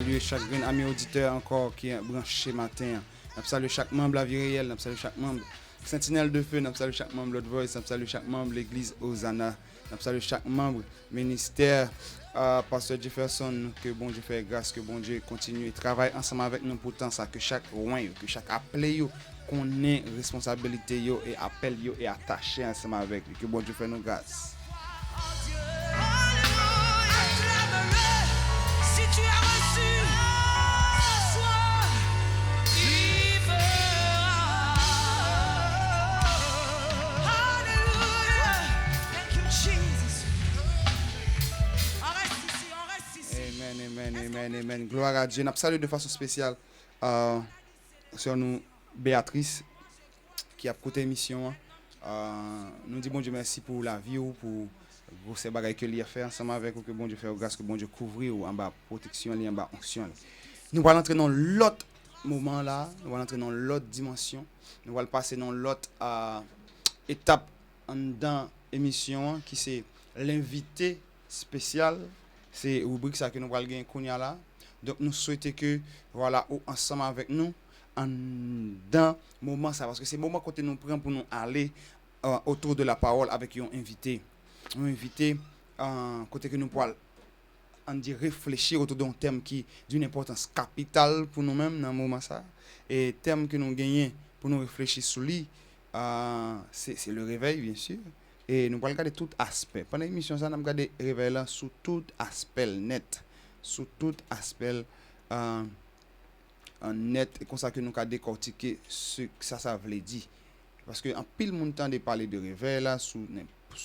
Saluer chaque ami auditeur encore qui est branché matin. Nous saluons chaque membre de la vie réelle, nous saluons chaque membre Sentinelle de Feu, nous saluons chaque membre de Voice, nous saluons chaque membre de l'église Hosanna, nous saluons chaque membre ministère, Pasteur Jefferson, que bon Dieu fait grâce, que bon Dieu continue, travaille ensemble avec nous pour tant ça, que chaque roi, que chaque appelé, qu'on ait responsabilité et appel et attaché ensemble avec lui, que bon Dieu fait nous grâce. Si tu as reçu ce soir, il fera. Hallelujah. Thank you, Jesus. On reste ici. Amen. Gloire à Dieu. Nous saluons de façon spéciale sur nous Béatrice qui a écouté l'émission. Nous disons bon Dieu merci pour la vie ou pour ces bagages que lui a fait ensemble avec vous, que bon Dieu fait grâce, que bon Dieu couvre ou en bas protection, en bas onction. Nous allons entrer dans l'autre moment là, nous allons entrer dans l'autre dimension, nous allons passer dans l'autre étape dans l'émission qui c'est l'invité spécial. C'est rubrique ça que nous allons gagner Kounia là. Donc nous souhaitons que voilà ou ensemble avec nous dans moment ça parce que c'est le moment que nous prenons pour nous aller autour de la parole avec un invité. Un invité côté que nous pourrons réfléchir autour d'un thème qui d'une importance capitale pour nous-mêmes dans le moment ça et thème que nous gagnons pour nous réfléchir sur lui c'est le réveil bien sûr et nous allons regarder tout aspect pendant l'émission ça nous allons regarder le réveil là sous tout aspect net sous tout aspect net et comme ça que nous allons décortiquer ce que ça veut dire parce que en pile mon temps de parler de réveil là sous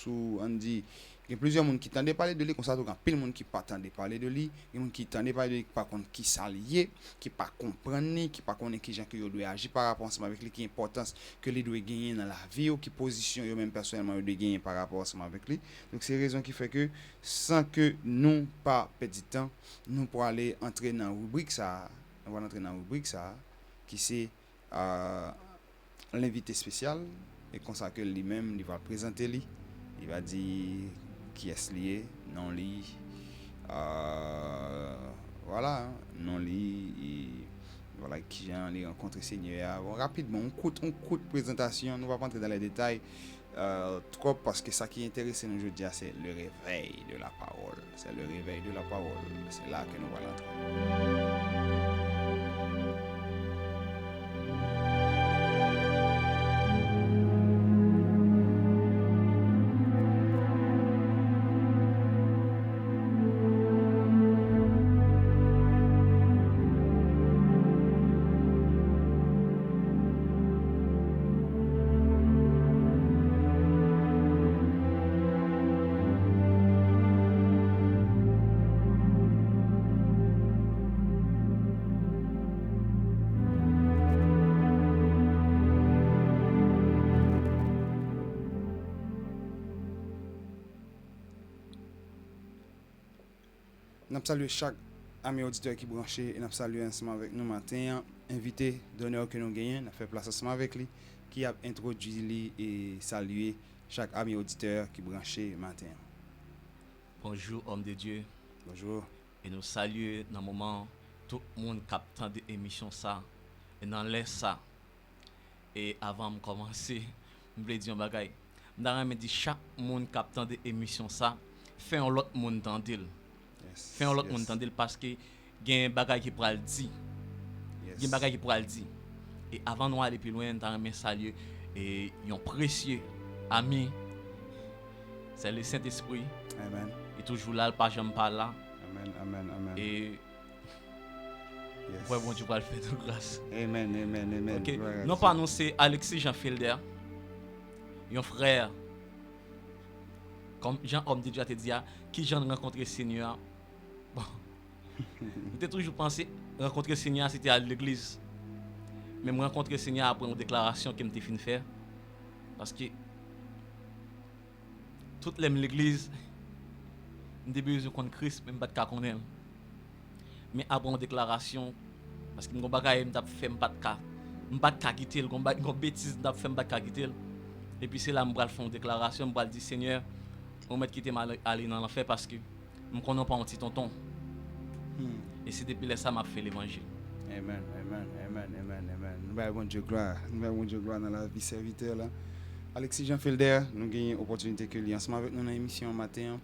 on dit il y a plusieurs monde qui tendent parler de lui comme ça donc pile monde qui pas tendent parler de lui il y a monde qui tendent parler de lui par contre qui s'allier qui pas comprendre qui pas connaître qui gens que doit agir par rapport ensemble avec lui qui importance que lui doit gagner dans la vie ou qui position eux même personnellement doit gagner par rapport ensemble avec lui donc c'est raison qui fait que sans que nous pas perdre du temps nous pour aller entrer dans rubrique ça on va entrer dans rubrique ça qui c'est l'invité spécial et comme ça que lui-même il va présenter lui il va dire qui est lié non li voilà non li voilà qui j'ai les rencontré Seigneur bon, rapidement on coûte de présentation nous va pas entrer dans les détails trop parce que ça qui intéresse nous aujourd'hui c'est le réveil de la parole c'est le réveil de la parole c'est là que nous allons entrer. Nous saluons chaque ami auditeur qui est branché et nous saluons ensemble avec nous matin invité d'honneur que nous gagnons nous fait place ensemble avec lui qui a introduit lui et saluer chaque ami auditeur qui est branché matin. Bonjour homme de Dieu. Bonjour. Et nous saluons dans le moment tout le monde qui attend de l'émission ça et dans l'air ça. Et avant de commencer, je voulais dire un bagage. Je me dis chaque monde qui attend de l'émission ça fait un autre monde tendil. Fait un autre monde tendil parce que il y a un bagage qui pourra le dire. Il y a un bagage qui pourra le dire. Et avant de aller plus loin, dans mes saluer et un précieux ami, c'est le Saint-Esprit. Amen. Et toujours là, pas jamais pas là. Amen. Et ouais, bon Dieu va le faire de grâce. Amen. Okay. Non pas non, c'est Alexis Jean Felder. Un frère. Comme Jean homme déjà te dit qui j'en rencontré Seigneur. Bon. J'ai toujours pensé rencontrer Seigneur c'était à l'église. Mais me rencontrer Seigneur après une déclaration que me fin faire parce que toute l'église début de connaître Christ même pas de connaître. Mais après une déclaration parce que mon bagage m'a fait pas de quitter une bêtise m'a fait pas quitter et puis c'est là me faire une déclaration me dire Seigneur on m'a quitter aller dans l'enfer parce que me connais pas un petit tonton Et c'est depuis là ça m'a fait l'évangile. Amen, amen, amen, amen, amen. Nous avons bon Dieu gloire. Nous avons bon Dieu gloire dans la vie serviteur là. Alexis Jean Felder, nous avons une opportunité que lui ensemble avec nous dans l'émission matin.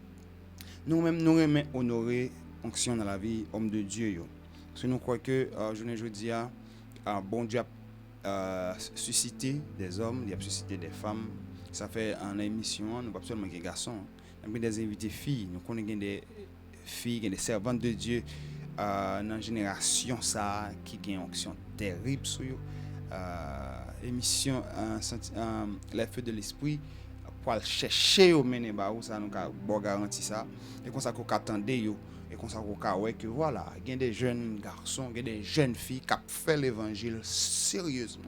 Nous-mêmes, nous aimons honorer fonction dans la vie homme de Dieu. Yo. Parce que nous croyons que aujourd'hui, bon Dieu a suscité des hommes, il a suscité des femmes. Ça fait en émission, nous pas seulement des garçons, nous avons des invités filles, nous connaissons des filles, des servantes de Dieu dans la génération ça qui a une onction terrible sur eux. Émission les feux de l'esprit pour chercher au mener ba ou ça nous bon garantie ça et comme ça qu'on attendait yo et comme ça qu'on ouais que voilà il y a des jeunes garçons il y a des jeunes filles qui fait l'évangile sérieusement.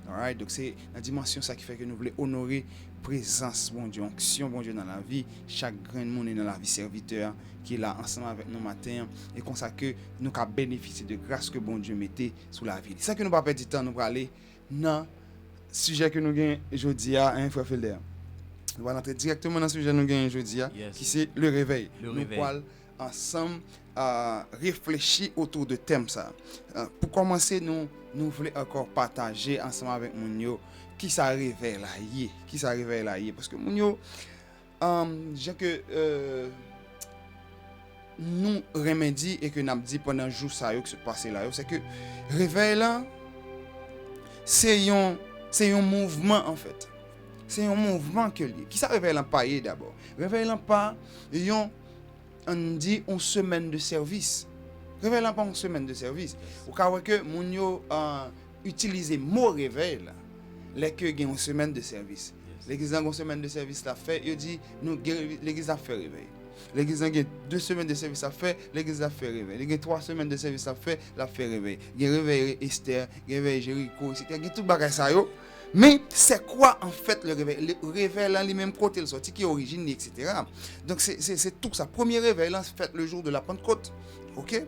Alright, donc c'est la dimension ça qui fait que nous voulons honorer présence bon Dieu, onction bon Dieu dans la vie, chaque grain de monde dans la vie serviteur qui est là ensemble avec nous matin et comme ça que nous avons bénéficié de grâce que bon Dieu mettait sur la vie. C'est ça que nous pas perdre du temps nous pour aller dans sujet que nous gagnons aujourd'hui à frère Felder. Nous allons entrer directement dans le sujet que nous gagnons aujourd'hui qui c'est le réveil. Nous allons ensemble réfléchir autour de thème ça. Pour commencer nous voulons encore partager ensemble avec Mounio qui ça réveille là parce que Mounio j'ai que nous remédie et que n'a dit pendant jour ça que se passer là c'est que réveil là c'est un mouvement en fait. C'est un mouvement que lié. Qui ça réveille pas d'abord. Réveille pas on dit une semaine de service. Réveille pas une semaine de service. Au cas où que moun yo utiliser mot réveil là, les que gagne une semaine de service. L'église a une semaine de service là fait, il dit nous l'église a fait réveil. L'église a 2 semaines de service à faire, l'église a fait réveil. Il y a 3 semaines de service à faire, la fait réveil. Il y a réveil Esther, réveil Jéricho, etc. Il y a tout bagage ça yo. Mais c'est quoi en fait le réveil? Le réveil là, lui-même côté le sorti qui est origine, etc. Donc c'est tout ça. Premier réveil là, c'est fait le jour de la Pentecôte. OK?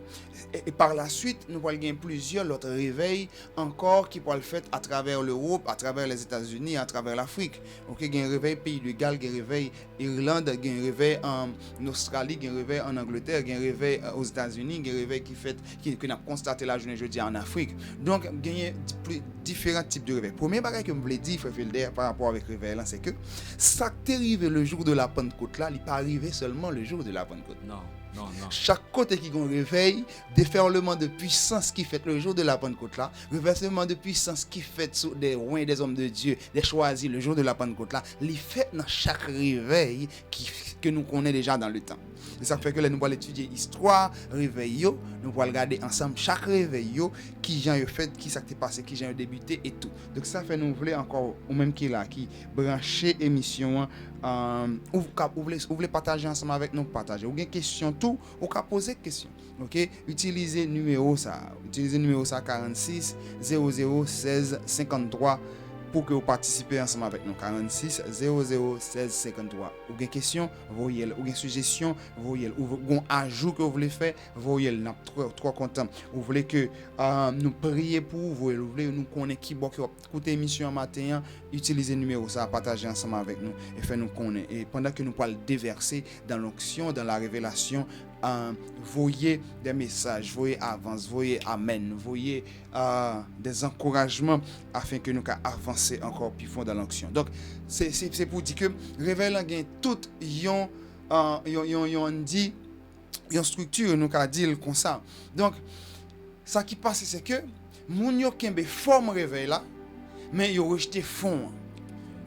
Et par la suite, nous allons gagner plusieurs autres réveils encore qui pourraient le faire à travers l'Europe, à travers les États-Unis, à travers l'Afrique. OK? Il y a un réveil pays de Galles, il y a un réveil Irlande, il y a un réveil en Australie, il y a un réveil en Angleterre, il y a un réveil aux États-Unis, il y a un réveil qui n'a constaté la journée jeudi en Afrique. Donc, il y a différents types de réveils. Premier bagage que je voulais dire, frère Felder, par rapport avec le réveil, c'est que ça qui est arrivé le jour de la Pentecôte là, il n'est pas arrivé seulement le jour de la Pentecôte. Non. Chaque côté qui a un réveil, déferlement de puissance qui fait le jour de la Pentecôte là, reversement de puissance qui fait sur des rois des hommes de Dieu, des choisis le jour de la Pentecôte là, il fait dans chaque réveil que nous connaissons déjà dans le temps. Et ça fait que là, nous allons étudier l'histoire, réveil, nous allons regarder ensemble chaque réveil, qui j'ai fait, qui s'est passé, qui j'ai débuté et tout. Donc ça fait nous voulons encore, ou même qui est là, qui brancher émission, vous voulez partager ensemble avec nous, partager. Ou bien question tout, ou pouvez poser question. OK? Utilisez numéro ça 46 00 16 53 pour que vous participez ensemble avec nous. 46 00 16 53. Ou une question, voyez-le. Ou une suggestion, voyez-le. Ou un ajout que vous voulez faire, voyez-le. Nous sommes trop contents. Vous voulez que nous prions pour vous, vous voulez nous connaître qui va écouter l'émission matin, utilisez le numéro ça, partagez ensemble avec nous et faites nous connaître. Et pendant que nous pourrons déverser dans l'onction, dans la révélation, voyez des messages, voyez avance, voyez amen, voyez des encouragements afin que nous puissions avancer encore plus fond dans l'onction. Donc c'est pour dire que réveil a tout dit une structure nous qu'a dit comme ça. Donc ça qui passe c'est que moun yo kembe forme réveil là mais yo rejeté fond.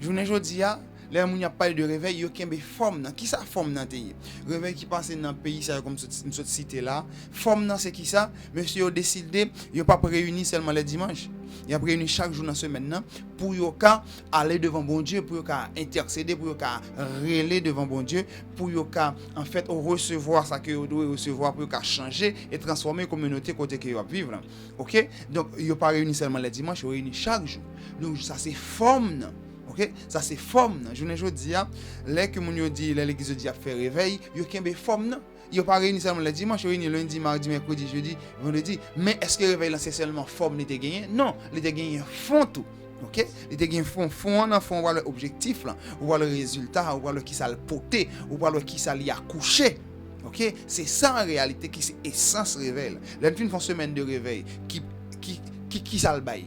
Journée jodi a les moun a parlé de réveil yo kembe forme nan qui ça forme nan té réveil qui passe dans pays ça comme une sorte cité là forme nan c'est qui ça monsieur yo décidé yo pas réunir seulement les dimanches il a réuni chaque jour dans semaine nan pour yo ka aller devant bon Dieu pour yo ka intercéder pour yo ka relayer devant bon Dieu pour yo ka en fait recevoir ça que yo doit recevoir pour yo ka changer et transformer communauté côté que yo vivre là. OK donc yo pas réuni seulement les dimanches yo réuni chaque jour donc ça c'est forme nan. OK ça c'est forme nan journée jodi a les que moun yo dit l'église dit a fait réveil yo kembe forme nan yo pas réuni seulement le dimanche réuni lundi mardi mercredi jeudi vendredi mais est-ce que réveil là c'est seulement forme li te gagné non li te gagné fond tout. OK li te gagné fond dans fond voir l'objectif là voir le résultat voir le qui ça le porter voir le qui ça li accoucher. OK? C'est ça en réalité qui c'est essence réveil. Là, nous font semaine de réveil qui ça le bail.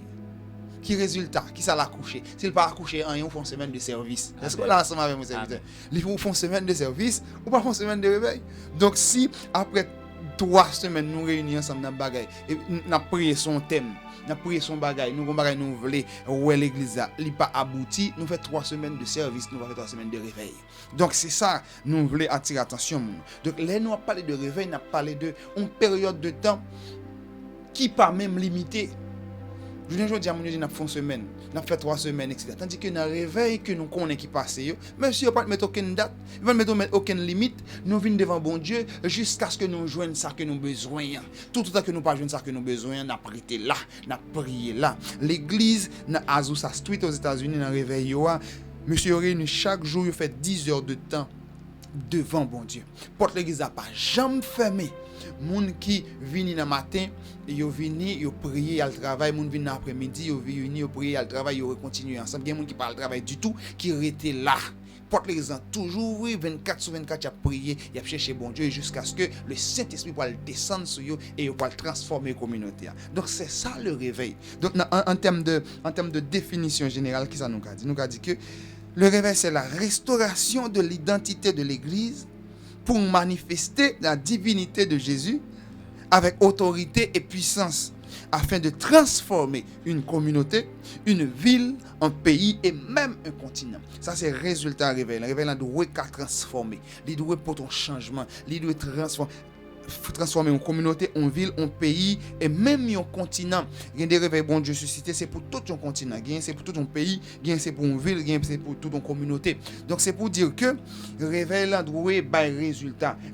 Qui résultat, qui ça l'accoucher. S'il pas accoucher en ils font semaine de service. Est-ce que là ensemble avec mon serviteur, ils font semaine de service ou pas font semaine de réveil. Donc si après 3 semaines nous réunissons ensemble dans bagaille et n'a prié son thème, n'a prié son bagaille, nous bagaille nous voulons ouais l'église là, il pas abouti, nous fait 3 semaines de service, nous va faire 3 semaines de réveil. Donc c'est ça nous voulons attirer attention. Donc là nous a parlé de réveil, n'a parlé de une période de temps qui pas même limitée. Je ne dis pas que nous avons fait 1 semaine, nous avons fait 3 semaines, etc. Tandis que dans le réveil que nous connaissons qui passe, même si on ne peut pas mettre aucune date, on ne peut mettre aucune limite, nous venons devant bon Dieu jusqu'à ce que nous joignons ça que nous avons besoin. Tout le temps que nous ne pas joignons ça que nous avons besoin, nous avons prêté là, nous avons prié là. L'église, dans Azusa Street aux États-Unis, dans le réveil, monsieur réuni chaque jour, il fait 10 heures de temps devant bon Dieu. Porte l'église n'a pas jamais fermé. Moun qui vini dans matin, yo vini, yo prier al travail, moun vini dans après-midi, yo vini, yo prier al travail, yo continuer ensemble. Gen moun qui parle travail du tout, qui rete là. Porte les gens toujours oui 24 sur 24 y a prié, y a cherché bon Dieu jusqu'à ce que le Saint-Esprit puisse descendre sur eux et puisse transformer la communauté. Donc c'est ça le réveil. Donc en termes de définition générale qui ça nous a dit? Nous a dit que le réveil c'est la restauration de l'identité de l'église pour manifester la divinité de Jésus avec autorité et puissance, afin de transformer une communauté, une ville, un pays et même un continent. Ça c'est résultat réveil. Le réveil doit transformer, il doit pour ton changement, il doit transformer une communauté, une ville, un pays et même un continent. Il y a des réveils bon Dieu suscité, c'est pour tout un continent, c'est pour tout un pays, c'est pour une ville, c'est pour toute une communauté. Donc c'est pour dire que le réveil là doit bailler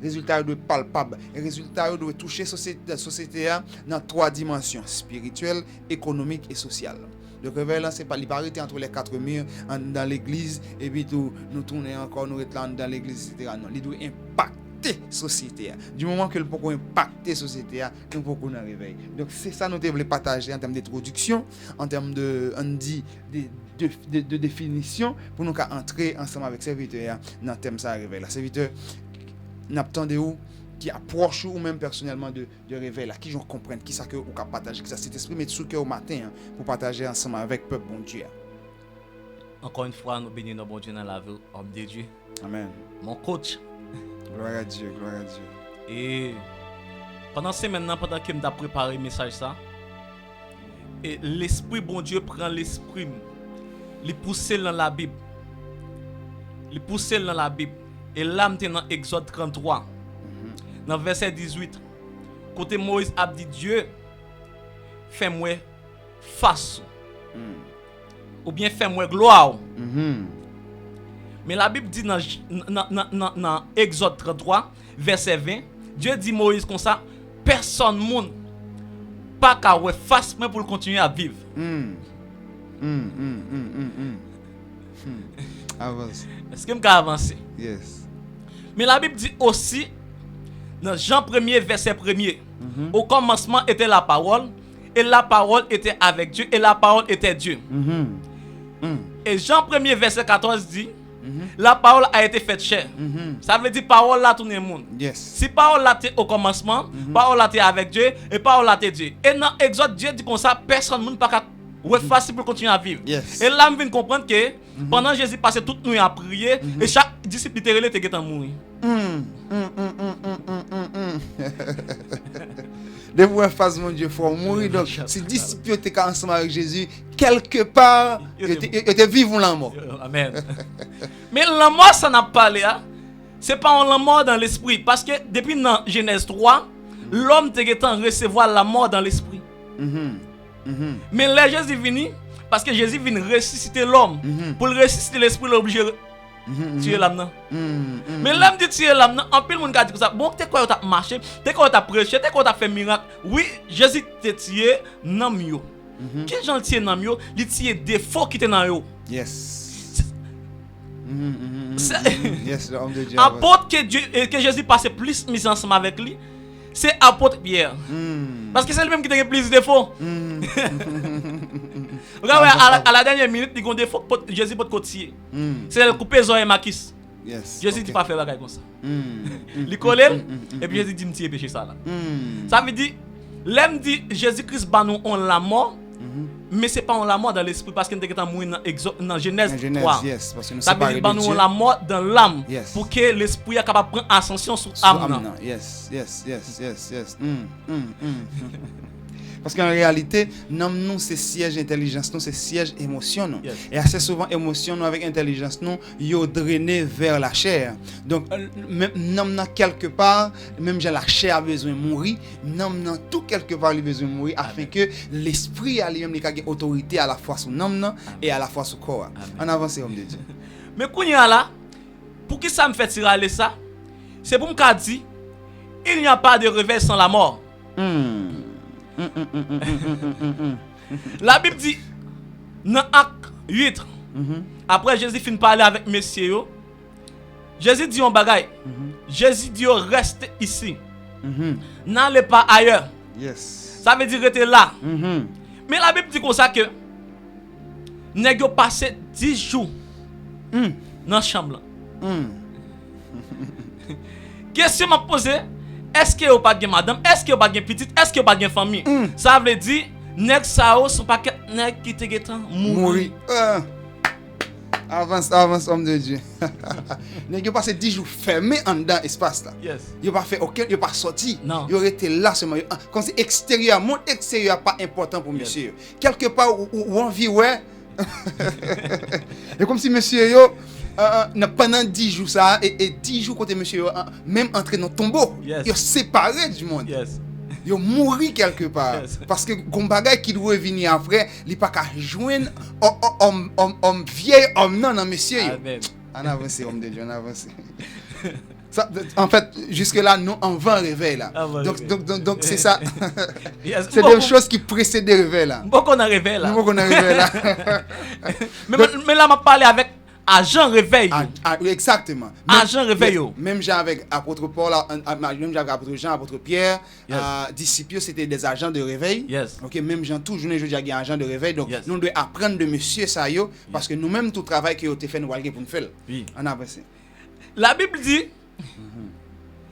résultat doit palpable, résultat doit toucher la société dans 3 dimensions: spirituelle, économique et sociale. Le réveil là c'est pas l'arrêter entre les 4 murs dans l'église et puis nous tourner encore nous retourner dans l'église, etc. Non, il doit impacter société. Du moment que le pourquoi impacter société, nous pourquoi nous réveil. Donc c'est ça nous devons partager en termes d'introduction, en termes de définition pour nous entrer ensemble avec serviteur dans thème ça réveil. La serviteur n'attendez où qui approche ou même personnellement de réveil là, qui j'en comprennent qui ça que ou partager, qui ça cet esprit met sous cœur au matin pour partager ensemble avec peuple bon Dieu. Encore une fois, nous bénissons bon Dieu dans la vie homme de Dieu. Amen. Mon coach. Gloire à Dieu, gloire à Dieu. Et pendant que je me préparé le message ça, et l'esprit bon Dieu prend l'esprit, il pousse dans la Bible. Il pousse dans la Bible. Et là, je dans Exode 33, dans verset 18. Côté Moïse a dit Dieu, fais-moi face. Ou bien fais-moi gloire. Mais la Bible dit dans Exode 33, verset 20, Dieu dit Moïse comme ça, personne monde pas qu'à ouais face mais pour continuer à vivre. Avance. Est-ce que je peux avancer? Yes. Mais la Bible dit aussi dans Jean 1er verset 1er, au commencement était la parole et la parole était avec Dieu et la parole était Dieu. Et Jean 1er verset 14 dit la parole a été faite chair. Ça veut dire parole là tout le monde. Yes. Si parole là était au commencement, parole là était avec Dieu et parole là était Dieu. Et dans Exode Dieu dit comme ça personne ne peut pas facile pour continuer à vivre. Yes. Et là, je viens comprendre que pendant Jésus passait toute nuit à prier et chaque disciple littéral était en mourir. De voir face mon Dieu faut mourir. Donc si disciple étaient ensemble avec Jésus, quelque part il était vivant la mort. Amen. Mais la mort ça n'a pas parlé, c'est pas la mort dans l'esprit parce que depuis dans Genèse 3, l'homme était en recevoir la mort dans l'esprit. Mais là Jésus venu parce que Jésus vient ressusciter l'homme. Pour le ressusciter l'esprit, il est obligé de tuer l'âme. Mais l'âme dit tuer l'âme, en plus le monde a dit ça. Bon, t'es quoi t'as marché, t'es quoi t'as prêché, t'es quoi t'as fait miracle. Oui, Jésus t'a tué dans mio. Qui j'en tué dans mio, il tué défaut qui était dans yo. Yes. Yes, l'homme de Dieu. Apôtre que Jésus passait plus mise ensemble avec lui. C'est apôtre Pierre. Parce que c'est lui-même qui a plus de défauts. Regarde, à la dernière minute, il y a des défauts que Jésus peut continuer. C'est le couper les oreilles maquis. Yes. Jésus ok. dit pas faire bagay comme ça. Mm. Il colle et puis Jésus dit me péché ça là. Mm. Ça veut dire l'aime dit Jésus-Christ ba nous on la mort. Mais c'est pas on la mort dans l'esprit parce que nous sommes mourir dans Genèse En Genèse, 3. yes, parce que nous Ça veut séparés dire de bah nous Dieu. on la mort dans l'âme Yes. pour que l'esprit est capable de prendre ascension sur Sur l'âme. âme, non. Yes. Parce qu'en réalité, nous c'est siège intelligence, nous c'est siège émotion. Nous. Yes. Et assez souvent, émotion nous avec intelligence, nous, yo drainé vers la chair. Donc, même nous quelque part, même j'ai la chair a besoin de mourir, nous tout quelque part il a besoin de mourir afin que l'esprit a lui-même ait autorité à la fois sur nous et à la fois sur le corps. En avance, homme de Dieu. Mais quand il y a là, pour qui ça me fait tirer ça, c'est pour me dire, il n'y a pas de réveil sans la mort. La Bible dit, dans Acte 8, après Jésus finit de parler avec messieurs, Jésus dit un bagay. Jésus dit, reste ici. N'allez pas ailleurs. Yes. Ça veut dire rester là. Mais la Bible dit comme ça que, nèg yo passé 10 jours dans la chambre. Question m'a posé, est-ce que vous pas de madame, est-ce que vous pas de petite, est-ce que vous pas de famille? Ça veut dire nèg ça sont pas nèg qui te getan mourir. Avance, homme de Dieu. Nèg yo passé 10 jours fermé en dedans espace là. Yes. Yo pas fait aucun, yo pas sorti. Non. Yo été là seulement. Comme c'est extérieur, monde extérieur pas important pour monsieur. Quelque part où envie ouais. Et comme si monsieur yo pendant 10 jours ça et 10 jours côté monsieur yo, même entré dans tombeau. Yes. Yo séparé du monde. Yes. Yo mouri quelque part Yes. parce que gon bagay qui doit venir après, li pas ka joindre homme vieil homme non monsieur yo. Amen. On avance homme de Dieu, on avance. Ça, en fait, jusque là nous en vent réveil là. Avant Donc réveil. donc c'est ça. Yes. C'est des choses qui précèdent le réveil là. Bon qu'on a réveil là. Nous qu'on arrive là. Mais là m'a parlé avec agent réveil. Exactement. Agent réveil yo. Même Jean avec apôtre Paul, même Jean avec apôtre Jean, apôtre Pierre, Yes. disciples c'était des agents de réveil. Yes. OK, même Jean tout journée je dis un agent de réveil. Donc Yes. nous devons apprendre de monsieur ça yo parce que nous-mêmes tout travail que vous fait nous aller pour nous faire. Oui. On avance. La Bible dit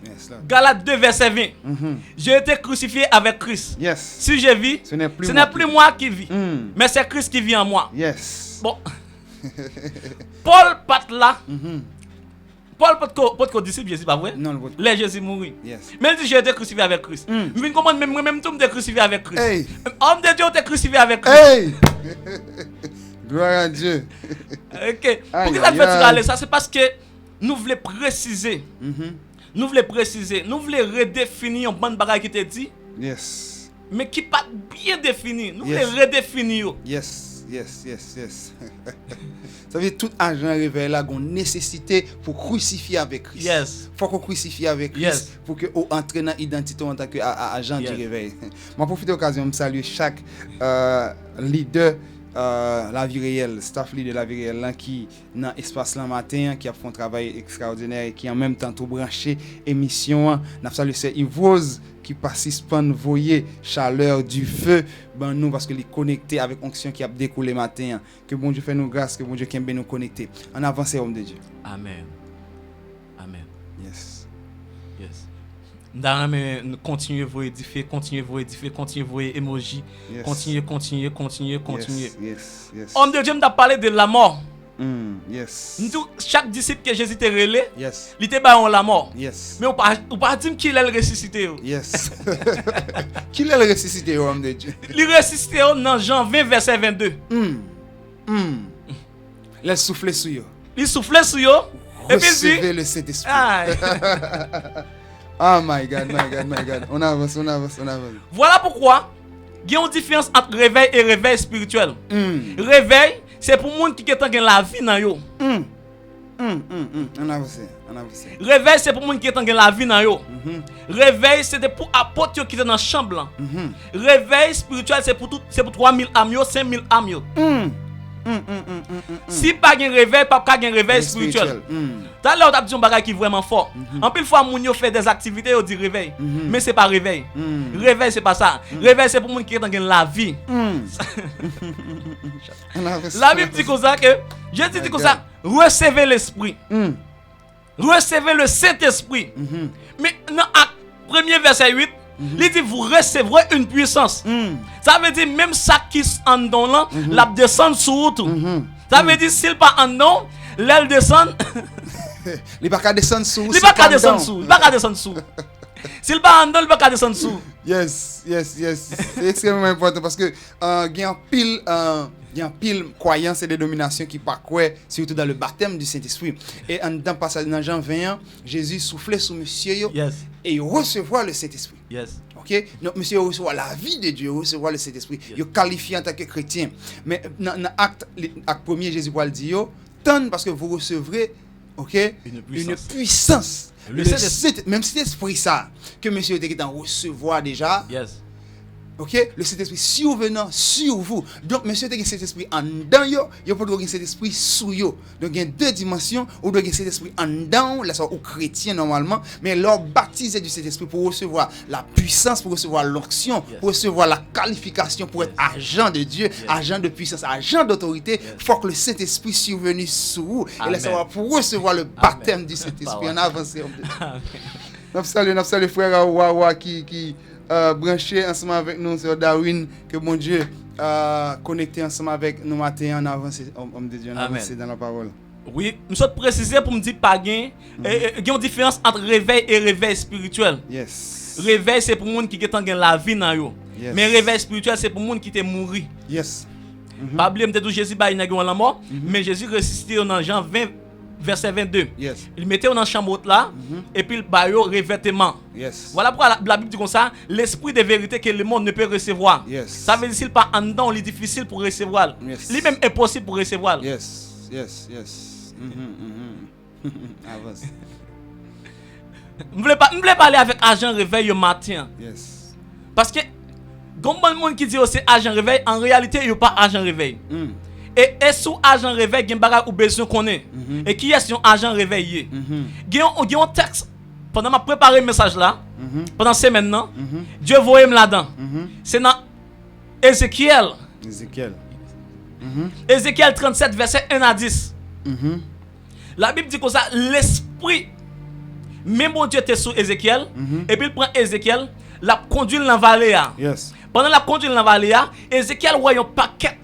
Yes là. Galates 2 verset 20. J'ai été crucifié avec Christ. Yes. Si je vis, Ce n'est plus ce moi n'est plus moi qui vis, Mm. mais c'est Christ qui vit en moi. Yes. Bon. Paul pat là. Paul pat ko disciple Jésus pas vrai? Non le vôtre. Les Jésus mourit. Yes. Mais il dit j'ai été crucifié avec Christ. Je viens comprendre même tout me crucifié avec Christ. Hey. Homme de Dieu t'es crucifié avec Christ. Hey! Gloire à Dieu. OK. Aïe, Pour que ça aïe, fait tirer aïe. ça, c'est parce que nous voulons préciser. Nous voulons préciser, nous voulons redéfinir un bon bagage qui te dit, Yes. mais qui pas bien défini. Nous Yes. voulons redéfinir. Yes. Ça veut dire tout agent réveil là une nécessité pour crucifier avec Christ. Yes. Faut qu'on crucifie avec Christ Yes. pour que on entre dans l'identité en tant que agent Yes. du réveil. Je profite de l'occasion de saluer chaque leader la vie réelle, staff leader de la vie réelle là, qui dans espace là matin qui a fait un travail extraordinaire et qui en même temps tout branché émission. N'a salué c'est Yvose qui participe à voyer chaleur du feu ben nous parce que les connecté avec onction qui a découlé matin. Que bon Dieu fait nous grâce, que bon Dieu qui nous connecter. En avance homme de Dieu. Amen. Amen. Yes. Yes. Nous continuer à vous édifier, continuer à vous édifier, continuer à vous emoji, Yes. continuer. Yes. Homme de Dieu m'a parlé de la mort. Yes. Nous chaque disciple que Jésus t'a relé, Yes. il était ba on la mort. Yes. Mais on pas dire qu'il est ressuscité. Yes. Qui l'a ressuscité, homme de Dieu? Il ressuscité dans Jean 20 verset 22. Laisse souffler sur eux. Il soufflait sur eux et puis il dit Recevez le Saint-Esprit. aïe. Oh my God. On avance. Voilà pourquoi il y a une différence entre réveil et réveil spirituel. Réveil, c'est pour les gens qui ont la vie dans yo. On avance. Réveil, c'est pour les gens qui ont la vie dans yo. Réveil, c'est pour apôtres qui sont dans la chambre. Là. Réveil spirituel, c'est pour 3000 âmes, 5000 âmes. Si pas de réveil, pas de réveil spirituel. T'as là, on a dit un bagage qui est vraiment fort. En plus, fois, moun yo fait des activités, on dit réveil. Mais c'est pas réveil. Réveil, c'est pas ça. Réveil, c'est pour les gens qui ont la vie. La Bible dit comme ça que, je dis comme ça, recevez l'esprit. recevez le Saint-Esprit. Mais dans Acte 1er verset 8, il dit vous recevrez une puissance. Ça veut dire même ça qui en don là, la descend sur tout. Ça veut dire s'il pas en don, l'aile descend. Il pas qu'à descendre sous. Il pas qu'à descendre sous. Il pas qu'à descendre sous. S'il pas en don, il pas qu'à descendre sous. Yes. C'est extrêmement important parce que il y a un pile croyance et dénomination qui pas quoi, surtout dans le baptême du Saint-Esprit. Et dans passage dans Jean 21, Jésus soufflait sur monsieur yo, Yes. et il recevoir le Saint-Esprit. Yes. OK? Donc monsieur recevoir la vie de Dieu, recevoir le Saint-Esprit. Il qualifié en tant que chrétien. Mais dans acte 1er Jésus va le dire tant parce que vous recevrez une puissance. Le Saint-Esprit. Même si l'esprit ça que monsieur était en recevoir déjà. Yes. OK, le Saint-Esprit survenant sur vous. Donc monsieur te cet esprit en dedans yo pas de cet esprit sous yo. Donc il y a deux dimensions où doit cet esprit en dedans là ça ou chrétien normalement, mais leur baptisé du Saint-Esprit pour recevoir la puissance, pour recevoir l'onction, pour recevoir la qualification pour être agent de Dieu, agent de puissance, agent d'autorité, faut que le Saint-Esprit survenu sur vous et là ça va pour recevoir le baptême du Saint-Esprit. On avance. Nous saluons frère Wawa qui branché ensemble avec nous sur Darwin, que mon Dieu connecté ensemble avec nous matin en avance, homme de Dieu, en avance dans la parole. Oui, je souhaite préciser pour me dire pas gain, il y a une différence entre réveil et réveil spirituel. Yes. Réveil c'est pour monde qui est la vie dans yo. Yes. Mais réveil spirituel c'est pour monde qui est mort. Yes. Pas oublier m'te Jésus ba il la mort, mais Jésus ressuscité dans Jean 20 verset 22. Yes. Il mettait dans la chambre là et puis il ba yo revêtement. Yes. Voilà pourquoi la Bible dit comme ça, l'esprit de vérité que le monde ne peut recevoir. Yes. Ça veut dire s'il pas en dedans, il est difficile pour recevoir. Yes. Lui même impossible pour recevoir. Yes. Avance. Je voulais parler avec agent réveil le matin. Yes. Parce que combien de monde qui dit c'est agent réveil, en réalité il n'y a pas agent réveil. Et sous agent réveil, il y a un bagage ou besoin qu'on est. Et qui est son agent réveillé? Il y a un texte pendant ma préparé le message là, pendant semaine là, Dieu voyait me là-dedans. C'est dans Ézéchiel. Ézéchiel 37 verset 1 à 10. La Bible dit comme ça, l'esprit, même mon Dieu était sous Ézéchiel, et puis il prend Ézéchiel, la conduit dans la vallée. Yes. Pendant la conduit dans la vallée, Ézéchiel voit un paquet.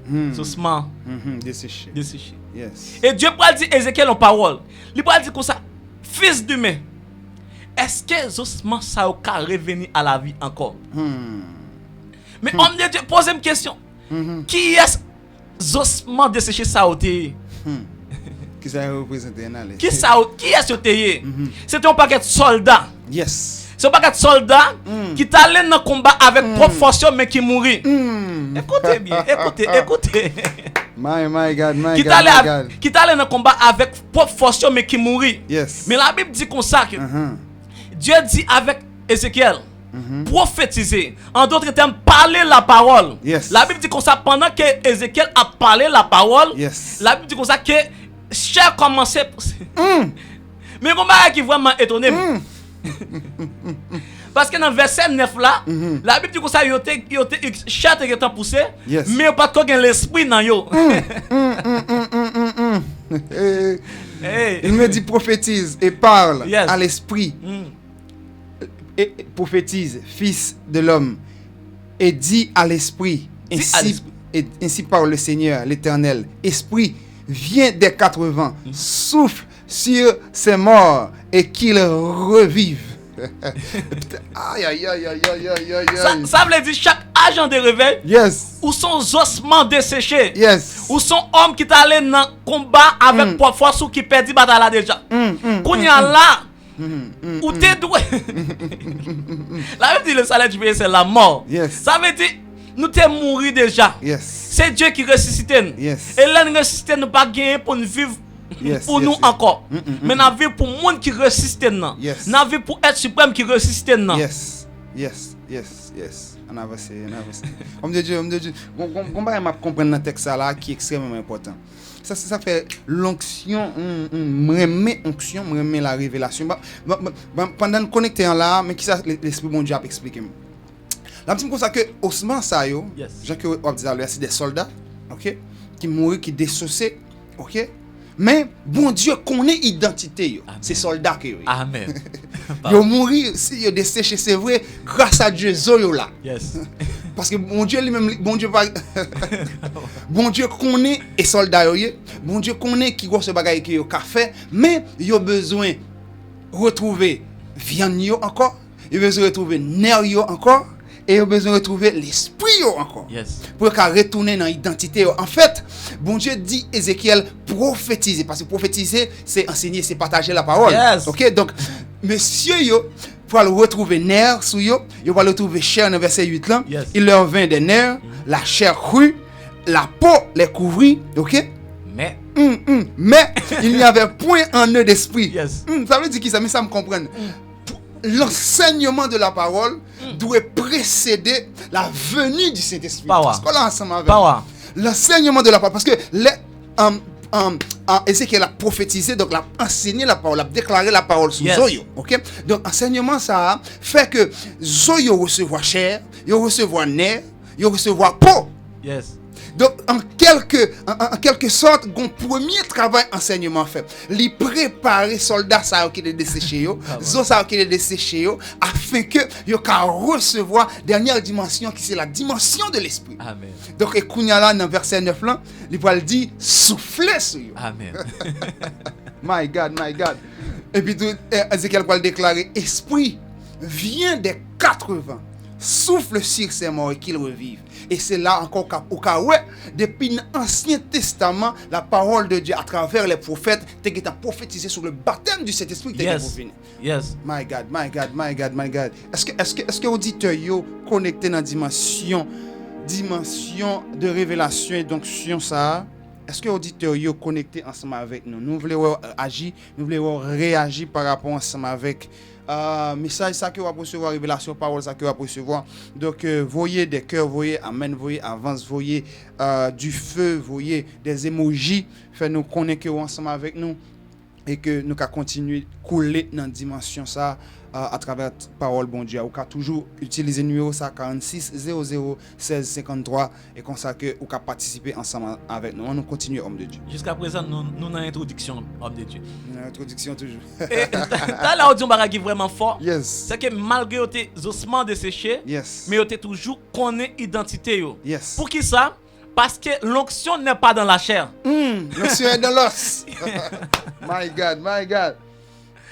Doucement. Desséché. Yes. Et Dieu peut dire Ézéchiel en parole. Il peut dire comme ça, fils d'humain, est-ce que Zosman ça va revenir à la vie encore? Mais on me dit, pose une question. Qui est Zosman desséché ça au Qui ça représente Qui est ce théier? C'est un paquet de soldats. Yes. C'est un paquet de soldats qui t'allait dans le combat avec propre force mais qui mourit. Écoutez bien, écoutez. My God. Qui t'allait dans le combat avec propre force mais qui mourit. Yes. Mais la Bible dit comme ça que Dieu dit avec Ézéchiel, prophétiser, en d'autres termes, parler la parole. Yes. La Bible dit comme ça, pendant que Ézéchiel a parlé la parole, yes. La Bible dit comme ça que chair commençait. Mais comment qui est vraiment étonné? Parce que dans le verset 9 là, la Bible dit que ça chair était poussé, yes. Mais pas de l'esprit dans yo. Hey. Il me dit prophétise et parle à l'esprit. Et prophétise, fils de l'homme, et dit à l'esprit, ainsi parle le Seigneur, l'Éternel, esprit, viens des 4 vents, souffle sur ces morts et qu'ils revivent. Aïe. Ça veut dire chaque agent de réveil, yes. Ou son ossements desséchés, yes. Ou son homme qui est allé dans le combat avec propre force ou qui perdit bataille là déjà. Qu'on y a là, ou t'es doué. La Bible dit le salaire du péché c'est la mort. Yes. Ça veut dire nous t'es mouru déjà. Yes. C'est Dieu qui ressuscite nous. Yes. Et là nous ressuscite nous pas gagner pour nous vivre. Yes, pour nous encore. Mais nous vivons pour monde qui ressuscite nous. Yes. Nous vivons pour être suprême qui ressuscite nous. Yes. On avance. Homme de Dieu. Comment m'a comprendre dans texte là qui est extrêmement important. Ça fait l'onction, onction, la révélation. Pendant nous connecter là, mais qui ça l'esprit bon Dieu a expliqué. Là c'est comme ça que osman ça yo, Jean que on dit là c'est des soldats, OK, qui mourent qui désosser, OK? Mais bon Dieu connaît identité yo. Amen. C'est soldat que yo. Amen. Yo mourir si yo desséché c'est vrai grâce à Dieu zo yo là. Yes. Parce que bon Dieu lui-même bon Dieu pas bon Dieu connaît et soldat yo. Bon Dieu connaît qui grosse bagaille que yo ka fait, mais yo besoin retrouver viande yo encore, yo besoin retrouver nerf yo encore et yo besoin retrouver l'esprit yo encore. Yes. Pour qu'à retourner dans l'identité. En fait, bon Dieu dit Ézéchiel prophétiser parce que prophétiser c'est enseigner, c'est partager la parole. Yes. OK, donc monsieur yo pour le retrouver nerf sous yo va le retrouver chair dans verset 8 là. Yes. Il leur vint des nerfs, la chair crue, la peau les couvrit, OK? Mais Mais il n'y avait point en eux d'esprit. Yes. Ça veut dire qui ça, mais ça me comprenne. L'enseignement de la parole doit précéder la venue du Saint-Esprit. Power. Parce qu'on l'a ensemble avec. Power. L'enseignement de la parole. Parce que Ézéchiel a prophétisé, donc il a enseigné la parole, il a déclaré la parole sous Yes. Zoyo. Okay? Donc enseignement ça fait que Zoyo recevoir chair, il recevoir nerf, il recevoir peau. Yes. Donc, en quelque sorte, un premier travail enseignement fait. Li préparer soldats ça qui est desséché yo, zo ça qui est desséché yo, afin que yo ka recevoir dernière dimension qui c'est la dimension de l'esprit. Amen. Donc, Kounya là dans verset 9 là, il va le dire souffler sur yo. Amen. My God, my God. Et puis Ézéchiel va le déclarer, esprit vient des 80, souffle sur ces morts et qu'ils revivent. Et c'est là encore au cas où, depuis l'Ancien Testament, la parole de Dieu à travers les prophètes était prophétisée sur le baptême du Saint-Esprit qui était pour Yes. venir. Yes. My God, my God, my God, my God. Est-ce que auditeur yo connecté dans dimension de révélation et d'onction ça? Est-ce que auditeur yo connecté ensemble avec nous? Nous voulons agir, nous voulons réagir par rapport ensemble avec message ça que va recevoir, révélation, parole ça que va recevoir. Donc voyez des cœurs, voyez amen, voyez avance, voyez du feu, voyez des emojis, fait nous connaître que ensemble avec nous et que nous ca continuer couler dans dimension ça à travers parole bon Dieu. Ou ca toujours utiliser numéro ça 46 00 16 53 et comme ça que ou ca participer ensemble avec nous. On continue homme de Dieu. Jusqu'à présent, nous dans l'introduction, homme de Dieu. Introduction toujours. Et t'as là, on dit un bagage qui est vraiment fort. Yes. C'est que malgré tes ossements desséchés, Yes. mais tu toujours connaît identité yo. Yes. Pour qui ça? Parce que l'onction n'est pas dans la chair. L'onction est dans l'os. My God, my God.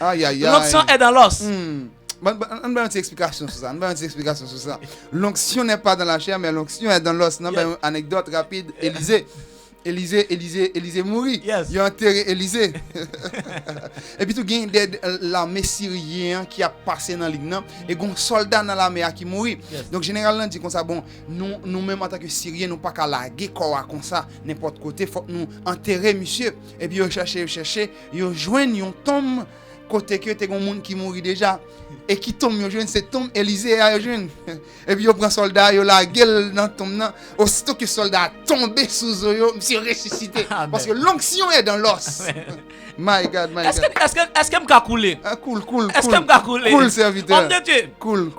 Aïe, aïe, aïe. L'onction est dans l'os. On va une petite explication sur ça. L'onction n'est pas dans la chair, mais l'onction est dans l'os. Une anecdote rapide. Élisée mourit. Yes. Il a enterré Élisée. Et puis tout gagne l'armée syrienne qui a passé dans l'île et un soldat dans l'armée qui mourit. Yes. Donc généralement dit comme ça bon nous même en tant que Syriens nous pas qu'à larguer corps comme ça n'importe côté, faut nous enterrer monsieur. Et puis yo joignent un tombe côté que t'es un monde qui mourit déjà et qui tombe yo joine c'est tombe Élisée a joine. Et puis yo prend soldat yo la gueule dans tombe là aussitôt que soldat a tombé sous yo monsieur ressuscité parce que l'onction est dans l'os. My God, my God. Est-ce que m'ka couler? Cool. Est-ce que m'ka couler? Cool serviteur. Homme de Dieu. Cool.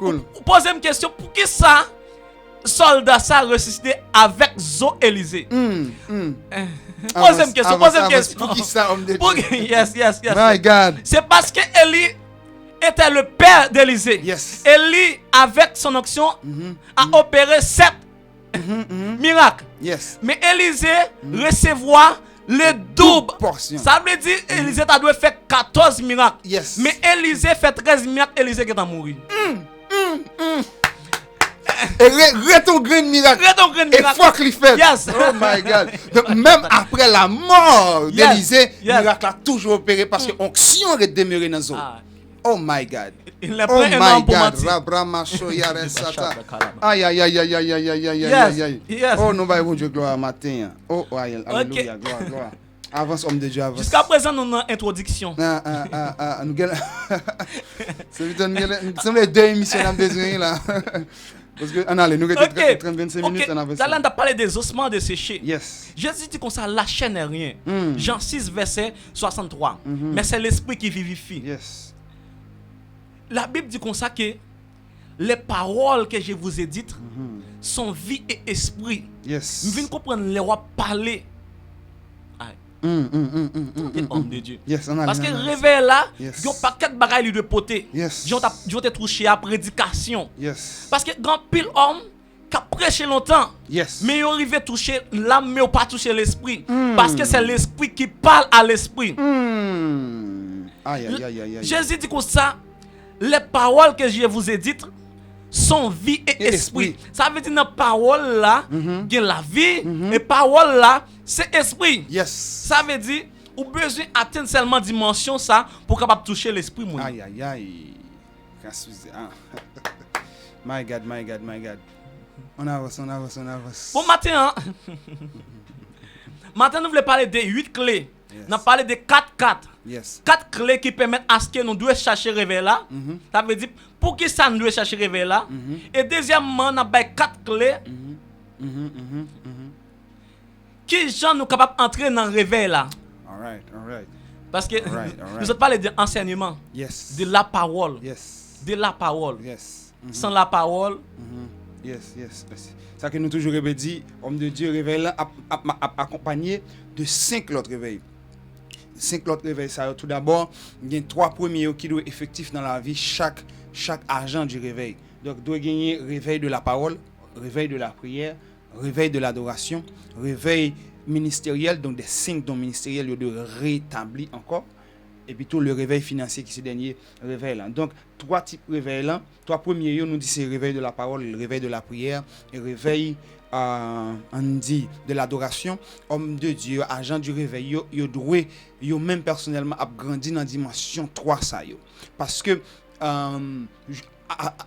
Posez une question, pour qui ça soldat ça ressuscité avec Zo Élisée? Posez une question. Pour qui ça homme de Pour- Dieu? Yes. My God. C'est parce que Élie était le père d'Élisée. Yes. Élie, avec son onction, a opéré 7 miracles. Yes. Mais Élisée recevoir le double. Portion. Ça veut dire Élisée a dû faire 14 miracles. Yes. Mais Élisée fait 13 miracles, Élisée qui est mort. Et reton green miracle. Reton green Et miracle. fois qu'il fait. Yes. Oh my God. Donc même après la mort Yes. d'Élisée, Yes. miracle a toujours opéré parce que onction est demeurée dans zone. Ah, Oh my God. il l'a Oh pris un my an pour God. mentir. Rabrama shoyare sata. Yes. Aïe. Yes. Oh nous va bon Dieu gloire matin. Oh alléluia gloire. Avance homme de Dieu avance. Jusqu'à présent, nous avons une introduction. Nous gagnons. C'est vite nous sommes les deux émissions qu'on a besoin là. Parce que on allez nous Ok. 25 minutes on a Ok. Là, on a parlé des ossements desséchés. Yes. Jésus dit comme ça, la chair n'est rien. Jean 6, verset 63. Mais c'est l'esprit qui vivifie. Yes. La Bible dit comme ça que les paroles que je vous ai dites sont vie et esprit. Yes. Nous venons comprendre les rois parler. Et homme de Dieu. Yes, on a Parce que réveil là, Yes. il y a un paquet de bagailles de poter. Yes. Ils ont touché à prédication. Yes. Parce que grand pile homme qui a prêché longtemps. Yes. Mais ils arrivent à toucher l'âme, mais ils pas toucher l'esprit. Parce que c'est l'esprit qui parle à l'esprit. Aïe, aïe, aïe, aïe, aïe. Jésus dit comme ça, les paroles que je vous ai dites sont vie et esprit. esprit. Ça veut dire dans la parole là, il y a la vie, et parole là, c'est esprit. Yes. Ça veut dire, ou besoin atteindre seulement dimension ça pour capable toucher l'esprit. Mon. Aïe, aïe, aïe. Casse-souci, hein. My God, my God, my God. On avance, on avance, on avance. Bon matin, hein? Matin, nous voulons parler de 8 clés. Yes. Nous parlé de 4. Yes. 4 clés qui permettent à ce que nous devons chercher réveil là. Ça veut dire, pour qui ça nous doit chercher réveil là. Et deuxièmement, nous avons 4 clés qui gens nous capables d'entrer dans le réveil là. Alright, alright. Parce que Alright. nous avons parlé d'enseignement, Yes. de la parole. Yes. De la parole. Yes. Sans la parole, Yes, yes. Ça que nous toujours dit, homme de Dieu réveil là accompagné de 5 autres réveils. 5 autres réveils, ça tout d'abord, il y a 3 premiers qui doivent être effectifs dans la vie chaque agent du réveil. Donc doit gagner réveil de la parole, réveil de la prière, réveil de l'adoration, réveil ministériel, donc des 5 dons ministériels de rétablir encore. Et puis tout le réveil financier qui est ce dernier réveil là. Donc 3 types de réveil là. 3 premiers nous dit c'est réveil de la parole, le réveil de la prière et réveil on dit de l'adoration. Homme de Dieu, agent du réveil, yo même personnellement a grandi dans dimension 3 ça yo. Parce que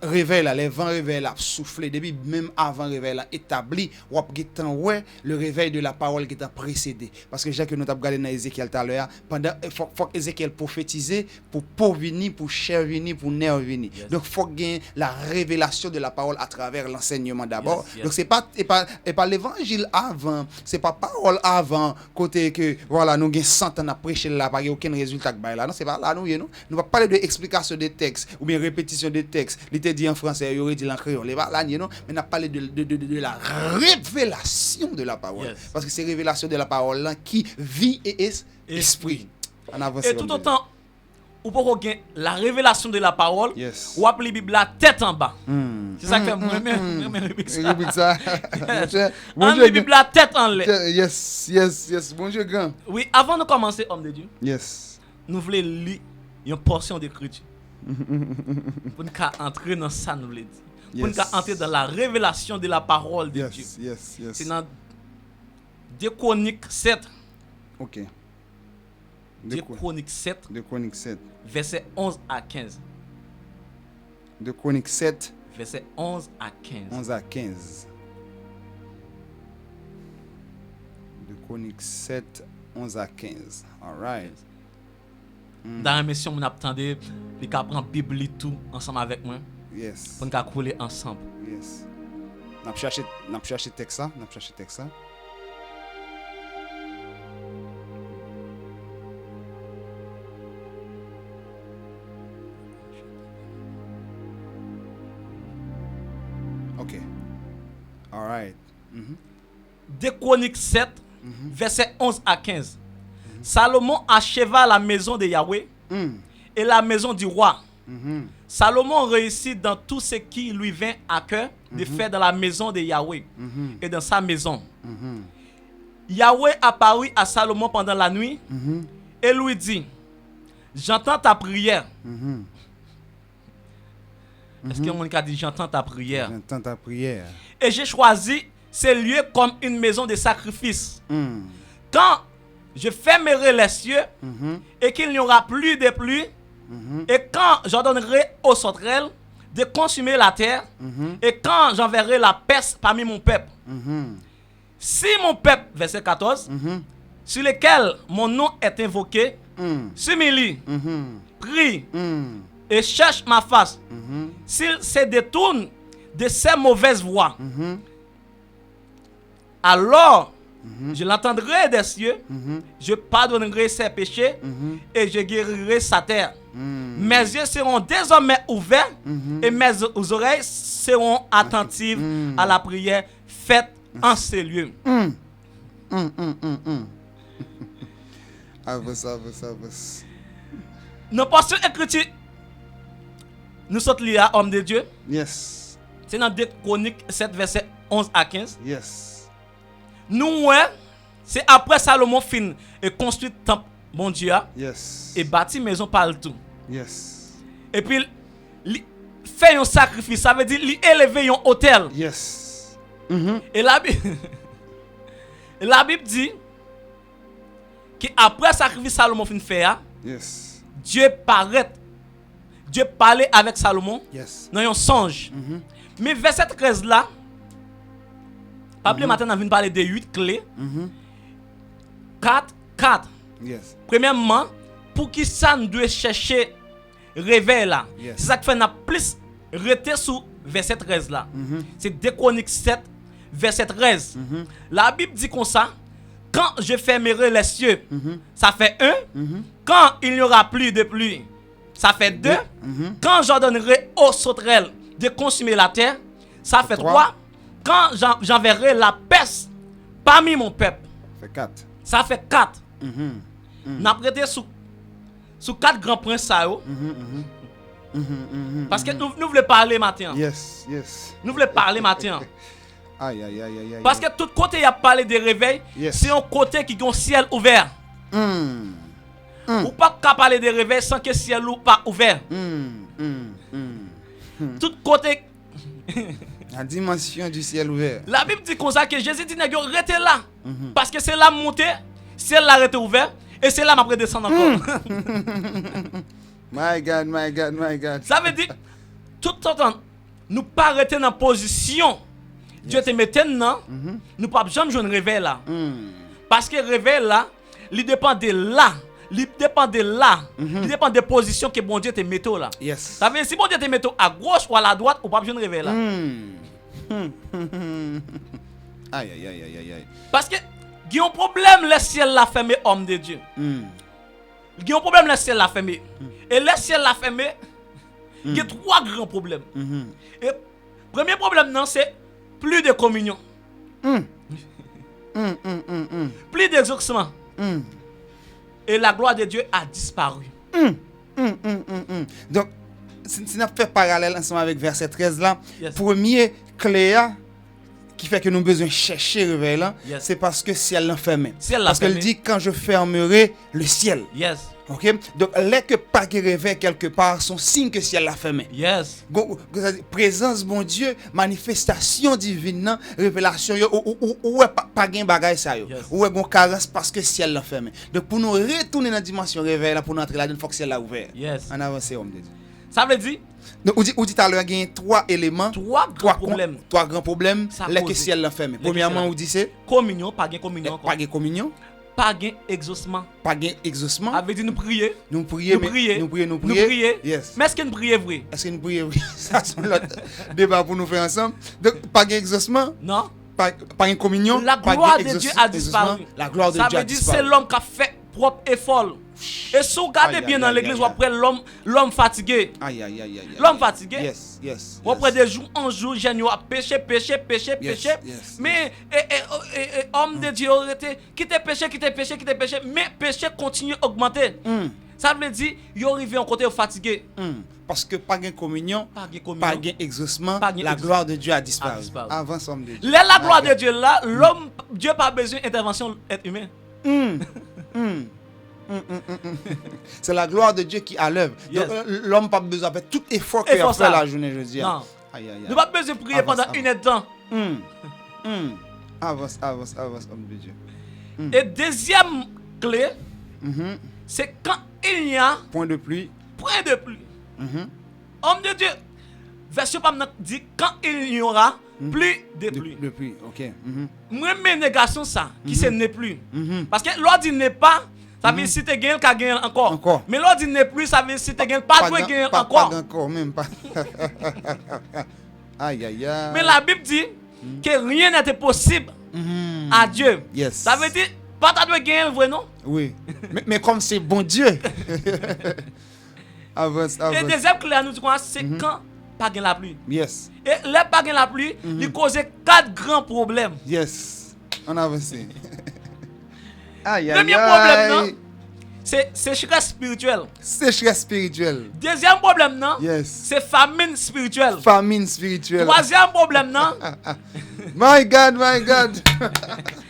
réveil là, les vents réveil là soufflé depuis même avant réveil là établi ou temps ouais le réveil de la parole qui t'a précédé parce que j'ai que nous t'a regardé dans Ézéchiel tout à l'heure pendant faut Ézéchiel prophétiser pour venir pour chair venir pour nerf venir. Yes. Donc faut gagner la révélation de la parole à travers l'enseignement d'abord. Yes, yes. Donc c'est pas l'évangile avant, c'est pas parole avant côté que voilà nous gain 100 ans à prêcher là pas aucun résultat que là non c'est pas là nous va parler de explication des textes ou bien répétition des textes. Il était dit en français, il aurait dit en créole. Là, mais on a parlé de la révélation de la parole. Yes. Parce que c'est révélation de la parole là qui vit et est esprit. En avance. et tout autant, ou pour gagner la révélation de la parole, Yes. ou appeler la Bible la tête en bas. C'est ça que fait Répète ça. En la Bible la tête en l'air. Yes. Bonjour grand. Oui, avant de commencer, homme de Dieu, Yes. nous voulons lire une portion d'écriture. Pour nous entrer dans ça, nous voulons dire. Pour nous Yes. entrer dans la révélation de la parole de Dieu. Yes. C'est dans 2 Chroniques 7. OK. 2 Chroniques 7, De Chronique 7. verset 11 à 15. De Chronique 7, Verset 11 à 15. 11 à 15. De Chronique 7, 11 à 15. All right. Dans la mission, on attendait, les gars prennent la Bible tout ensemble avec moi. Yes. Pour nous couler ensemble. Yes. N'a pas cherché texte ça, OK. All right. 2 Chroniques 7, verset 11 à 15. Salomon acheva la maison de Yahweh et la maison du roi. Salomon réussit dans tout ce qui lui vint à cœur de faire dans la maison de Yahweh et dans sa maison. Yahweh apparut à Salomon pendant la nuit et lui dit, j'entends ta prière. Est-ce que mon a dit j'entends ta prière? J'entends ta prière. Et j'ai choisi ces lieux comme une maison de sacrifice. Quand je fermerai les cieux et qu'il n'y aura plus de pluie, et quand j'ordonnerai aux sauterelles de consumer la terre, et quand j'enverrai la peste parmi mon peuple, si mon peuple, verset 14, sur lequel mon nom est invoqué, s'humilie, prie et cherche ma face, s'il se détourne de ses mauvaises voies, alors je l'entendrai des cieux, je pardonnerai ses péchés et je guérirai sa terre. Mes yeux seront désormais ouverts et mes oreilles seront attentives à la prière faite en ces lieux. Avance. Dans portion écriture, nous sommes liés à homme de Dieu. Yes. C'est dans 2 Chroniques 7, verset 11 à 15. Yes. Nous, ouais, c'est après Salomon fin et construit temple, bon Dieu, Yes. et bâti maison par le tout. Yes. Et puis, fait un sacrifice, ça veut dire, élever un hôtel. Yes. Mhm. Et la Bible dit qu'après sacrifice Salomon fin faire, Yes. Dieu parlait avec Salomon Yes. dans un songe. Mhm. Mais verset 13 là, après matin, on vient parler de 8 clés. Mhm. 4. Yes. Premièrement, pour qui ça nous doit chercher réveil là. Yes. C'est ça qui fait n'a plus rester sur verset 13 là. Mhm. C'est 2 Chroniques 7, verset 13. Mhm. La Bible dit comme ça, quand je fermerai les cieux, Mhm. ça fait 1. Mhm. Quand il n'y aura plus de pluie, ça fait 2. Mhm. Quand j'ordonnerai aux sauterelles de consumer la terre, ça fait 3. Quand j'enverrai la peste parmi mon peuple, Fait 4. ça fait 4. Mhm. N'a prêté sous 4 grands points ça yo. Parce que nous voulons parler matin. Yes. Yes. Nous voulons parler matin. Aïe. Parce que tout côté il y a parlé de réveil, Yes. c'est un côté qui a un ciel ouvert. Ou pas qu'à parler de réveil sans que le ciel ou pas ouvert. Tout côté. La dimension du ciel ouvert. La Bible dit comme ça que Jésus dit nèg yo rete là. Parce que c'est là monter, ciel là rete ouvert et c'est là m'a descendre encore. My God. Ça veut dire tout le temps nous pas arrêter dans position. Dieu te mette maintenant, nous pas jamais jouer un réveil là. Parce que réveil là, il dépend de là. Il dépend de là. Il dépend des positions que bon Dieu te mette là. Yes. Ça veut dire si bon Dieu te mette à gauche ou à la droite, ou pas besoin de réveil là. Aïe. Parce que il y a un problème le ciel l'a fermé homme de Dieu. Il y a un problème le ciel l'a fermé. Et le ciel l'a fermé, il y a 3 grands problèmes. Et premier problème non c'est plus de communion. Plus d'exaucement. Et la gloire de Dieu a disparu. Donc, si nous fait parallèle ensemble avec verset 13 là, Yes. premier clé qui fait que nous avons besoin de chercher le réveil là, Yes. c'est parce que ciel l'a fermé. Ciel l'a Parce qu'elle fermé. dit quand je fermerai le ciel. Yes. OK? Donc, les que pas de réveil quelque part sont signes que ciel l'a fermé. Yes. Présence bon Dieu, manifestation divine, nan, révélation ou pas gain bagay ça yo. Yes. Ou gon carence parce que ciel l'a fermé. Donc pour nous retourner dans la dimension réveil là pour nous entrer là, il faut que ciel l'a ouvert. Yes. En avance homme de Dieu. Ça veut dire Donc ou dit tout à l'heure il y a 3 éléments, 3 grands problèmes. 3 grands problèmes Ça les que pose. ciel l'a fermé. Les que Premièrement, ciel on dit c'est Communion, pas gain communion encore. pas de communion, Pas gain exaucement. pas de exaucement. Avec dit nous prier. Nous prier, Nous prier. nous prier. Nous prier. Yes. Mais est-ce que nous prions vrai? Est-ce que nous prions? Ça c'est l'autre débat pour nous faire ensemble. Donc pas de exaucement. Non. Pas une communion. La pas gloire de de Dieu exaucement. a disparu. La gloire de Ça Dieu a veut dire disparu. c'est l'homme qui a fait propre effort. Et si vous regardez Aïe, bien aïe, dans aïe, l'église, aïe, vous après l'homme fatigué. Aïe. L'homme fatigué. Yes. Vous après des jours en jour, j'ai à péché. Yes. Mais homme de Dieu aurait été quitte péché. Mais péché continue à augmenter. Ça veut dire, il arrive en côté fatigué. Parce que pas de communion, Pas de communion. pas de exaucement, Pas de la exaucement. gloire de Dieu a disparu. A disparu. Avant somme de Dieu. La gloire de Dieu là, l'homme, Dieu pas besoin d'intervention être humain. C'est la gloire de Dieu qui a l'œuvre. Yes. Donc, l'homme pas besoin de faire tout effort qu'il a Effort fait ça. la journée, je dis. Non. Aïe. Nous pas besoin de prier Avance, pendant une heure de temps. Avance, homme de Dieu. Et deuxième clé, c'est quand il y a Point de pluie. point de pluie. Homme de Dieu, version pas dit quand il y aura plus de pluie. De pluie, ok. Moi, mes négations, ça, qui c'est n'est plus. Parce que l'ordre dit n'est pas, ça veut dire si tu gagnes, tu gagnes encore. Encore. Mais l'ordre dit n'est plus, ça veut dire si tu gagnes, pas de gagner encore. Pas encore, même pas. Aïe. Mais la Bible dit que rien n'était possible à Dieu. Yes. Ça veut dire, pas tu dois gagner, vrai non? Oui. mais comme c'est bon Dieu. Avance. Et deuxième clé à nous, c'est quand pas gagner la pluie. Yes. Et là, pas gagner la pluie, il cause 4 grands problèmes. Yes. On avance. Aïe. Premier problème, non? c'est sécheresse spirituelle. Sécheresse spirituelle. Deuxième problème, non? Yes. C'est famine spirituelle. Famine spirituelle. Troisième problème, non? My God, my God.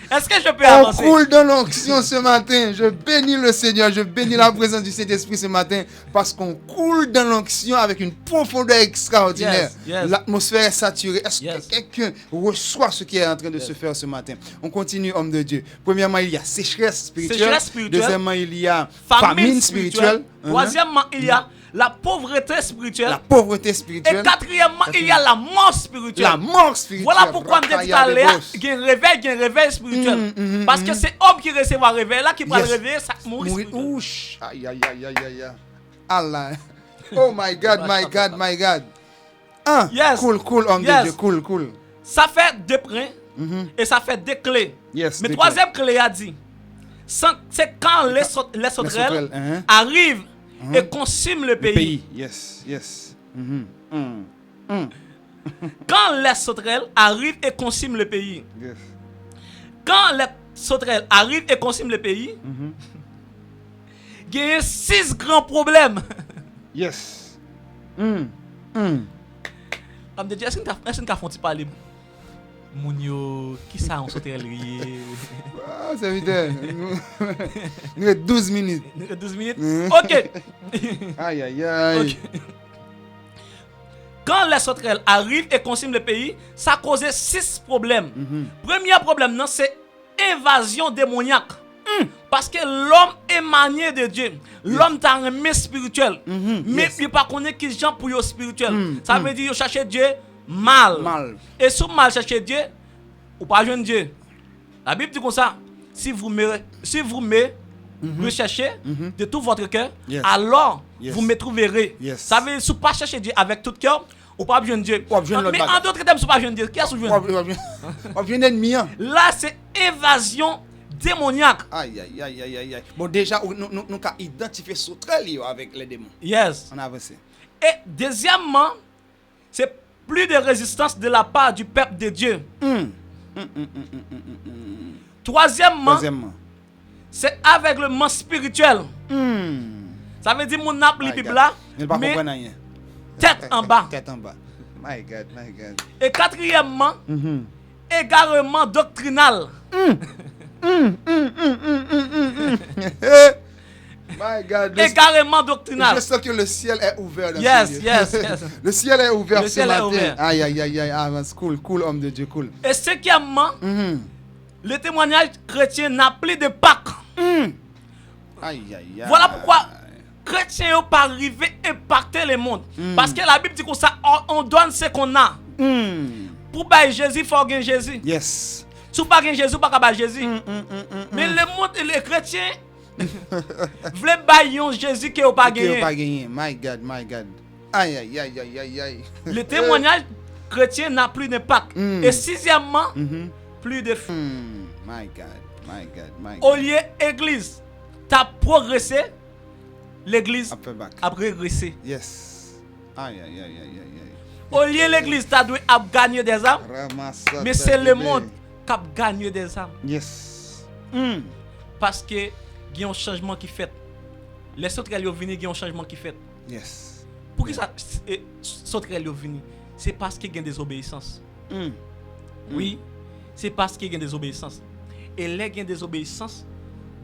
Est-ce que je peux On avancer? coule dans l'onction ce matin. Je bénis le Seigneur. Je bénis la présence du Saint-Esprit ce matin parce qu'on coule dans l'onction avec une profondeur extraordinaire. Yes, yes. L'atmosphère est saturée. Est-ce Yes. que quelqu'un reçoit ce qui est en train de se faire ce matin? On continue, homme de Dieu. Premièrement, il y a sécheresse spirituelle. Sécheresse spirituelle. Deuxièmement, il y a famine spirituelle. Troisièmement, il y a la pauvreté spirituelle. La pauvreté Et spirituelle. quatrièmement, il y a la mort spirituelle. La mort spirituelle. Voilà pourquoi je dis tout à l'heure qu'il y a un réveil spirituel. Parce que c'est homme qui recevra un réveil là qui va Yes. le réveiller, ça mourir Mourir. spirituel. Ouch. Aïe, aïe, aïe, aïe, aïe, aïe. Allah. Oh my God, my God, my God. Ah, Yes. cool, homme Yes. de Dieu, cool. Ça fait deux points et ça fait deux clés. Yes, Mais deux troisième clé a dit, c'est quand les sauterelles sauterelles, arrivent et consument le pays. Yes. Quand les sauterelles arrivent et consument le pays. Yes. Quand les sauterelles arrivent et consument le pays, il y a 6 grands problèmes. Yes. Comme de Dieu, est-ce que tu as fait parler Mounio, qui ça en sauterelle lié? Ah, c'est vite. Nous avons 12 minutes. 12 minutes? Ok. Aïe. Ok. Quand les sauterelles arrivent et consument le pays, ça cause 6 problèmes. Premier problème, non, c'est invasion démoniaque. Parce que l'homme est manié de Dieu. L'homme t'a un mais spirituel. Mais il pas connaît qui gens pour yo spirituel. Ça veut dire chercher Dieu mal. Et si vous mal chercher Dieu, ou pas joindre Dieu. La Bible dit comme ça. Si vous me recherchez de tout votre cœur, Yes. alors Yes. vous me trouverez. Yes. Ça veut dire si vous pas chercher Dieu avec tout cœur, ou pas joindre Dieu. Ou pas joindre l'autre Mais en bagage. d'autres termes, si vous pas joindre Dieu, qui est-ce que vous joindre? On vient d'ennemi. Là, c'est invasion démoniaque. Aïe. Bon, déjà, nous avons identifié sauterelles avec les démons. Yes. On a avancé. Et deuxièmement, c'est plus de résistance de la part du peuple de Dieu. Troisièmement, c'est aveuglement spirituel. Ça veut dire mon appli Bible là, mais tête en bas. Tête en bas. My God. Et quatrièmement, égarement doctrinal. My God. Égarement doctrinal. Je sens que le ciel est ouvert. Dans Yes, ce lieu. yes. Le ciel est ouvert Le ce ciel est matin. ouvert. Aïe. Avance. Cool, homme de Dieu, cool. Et cinquièmement, le témoignage chrétien n'a plus de Pâques. Aïe. Voilà pourquoi chrétiens n'ont pas arrivé à impacter le monde. Parce que la Bible dit comme ça, on donne ce qu'on a. Pour bailler Jésus, il faut gagner Jésus. Yes. Si vous pas gagner Jésus, pas gagner Jésus. Mais le monde et les chrétiens veulent bailler Jésus qui n'a pas gagné. My God. Aïe. Le témoignage chrétien n'a plus d'impact. Et sixièmement, plus de fruits. My God. Au lieu église, tu as progressé, l'église Après back. a régressé. Yes. Aïe. Au lieu l'église, tu as dû gagner des âmes, mais c'est le monde qui a gagné des âmes. Yes. Parce que il y a un changement qui fait. Les sauterelles sont venus, il y a un changement qui fait. Yes. Pour qui ça sauterelles sont venus? C'est parce qu'il y a une désobéissance. Oui, c'est parce qu'il y a une désobéissance. Et les gains désobéissance,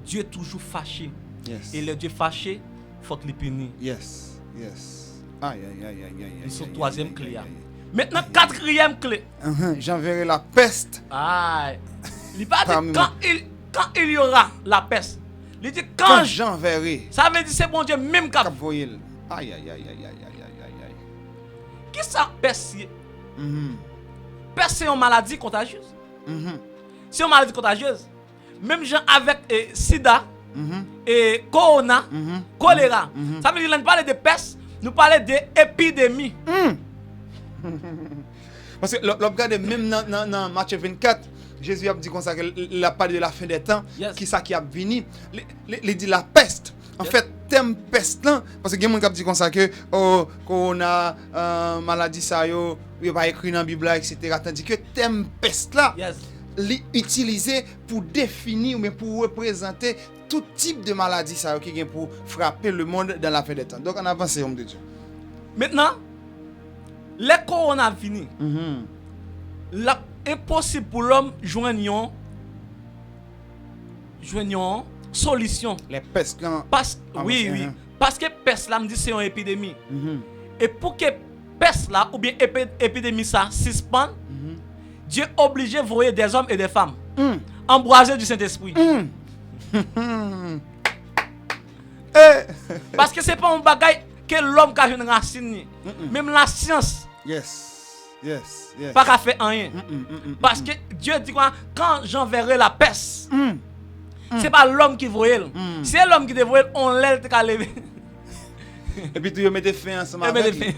Dieu est toujours fâché. Yes. Et le Dieu fâché, il faut qu'il punisse. Yes. Aïe. C'est la troisième clé. Maintenant, quatrième clé. J'enverrai la peste. Aïe. Il pas Parmi dit quand il y aura la peste. Il dit Quand quand. j'enverrai. Ça veut dire c'est bon Dieu même cap. Capoil. Aïe. Qui ça peste? Peste c'est une maladie contagieuse. C'est une maladie contagieuse. Même gens avec sida et corona, choléra. Ça veut dire que nous parlons de peste, nous parlons d'épidémie. Parce que l'on regarde même dans Matthieu 24, Jésus a dit comme ça qu'il a parlé de la fin des temps, Yes. qui ça qui a venu, il dit la peste. En fait, thème peste là, parce que il y a des gens qui dit comme ça que oh, corona, maladie ça yo, il pas écrit dans la Bible etc. Tandis que thème peste là, Yes. utilisé pour définir mais pour représenter tout type de maladie ça qui vient pour frapper le monde dans la fin des temps. Donc on avance, homme de Dieu. Maintenant, les corona fini. La impossible pour l'homme joindre une solution. Les pestes quand Oui. Parce que peste là me dit c'est une épidémie. Et pour que peste là ou bien épidémie ça suspende, Dieu est obligé de voyer des hommes et des femmes embrasés du Saint-Esprit. Parce que c'est pas un bagage que l'homme a une racine. Même la science. Yes. Pas qu'à faire rien. Parce que Dieu dit quoi? Quand j'enverrai la peste, c'est pas l'homme qui voyait. C'est l'homme qui voyait, on l'aide qu'à lever. Et puis tu mettez fin ensemble avec lui.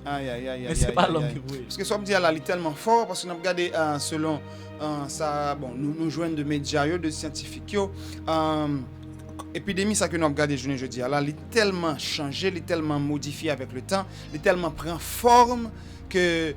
Aïe. Mais c'est pas l'homme qui voyait. Parce que ça me dit là, il est tellement fort parce que nous avons regardé selon ça, bon, nous joignons de médias, de scientifiques. Épidémie, ça que nous avons regardé jeudi, là, il est tellement changé, il est tellement modifié avec le temps, il est tellement prend forme que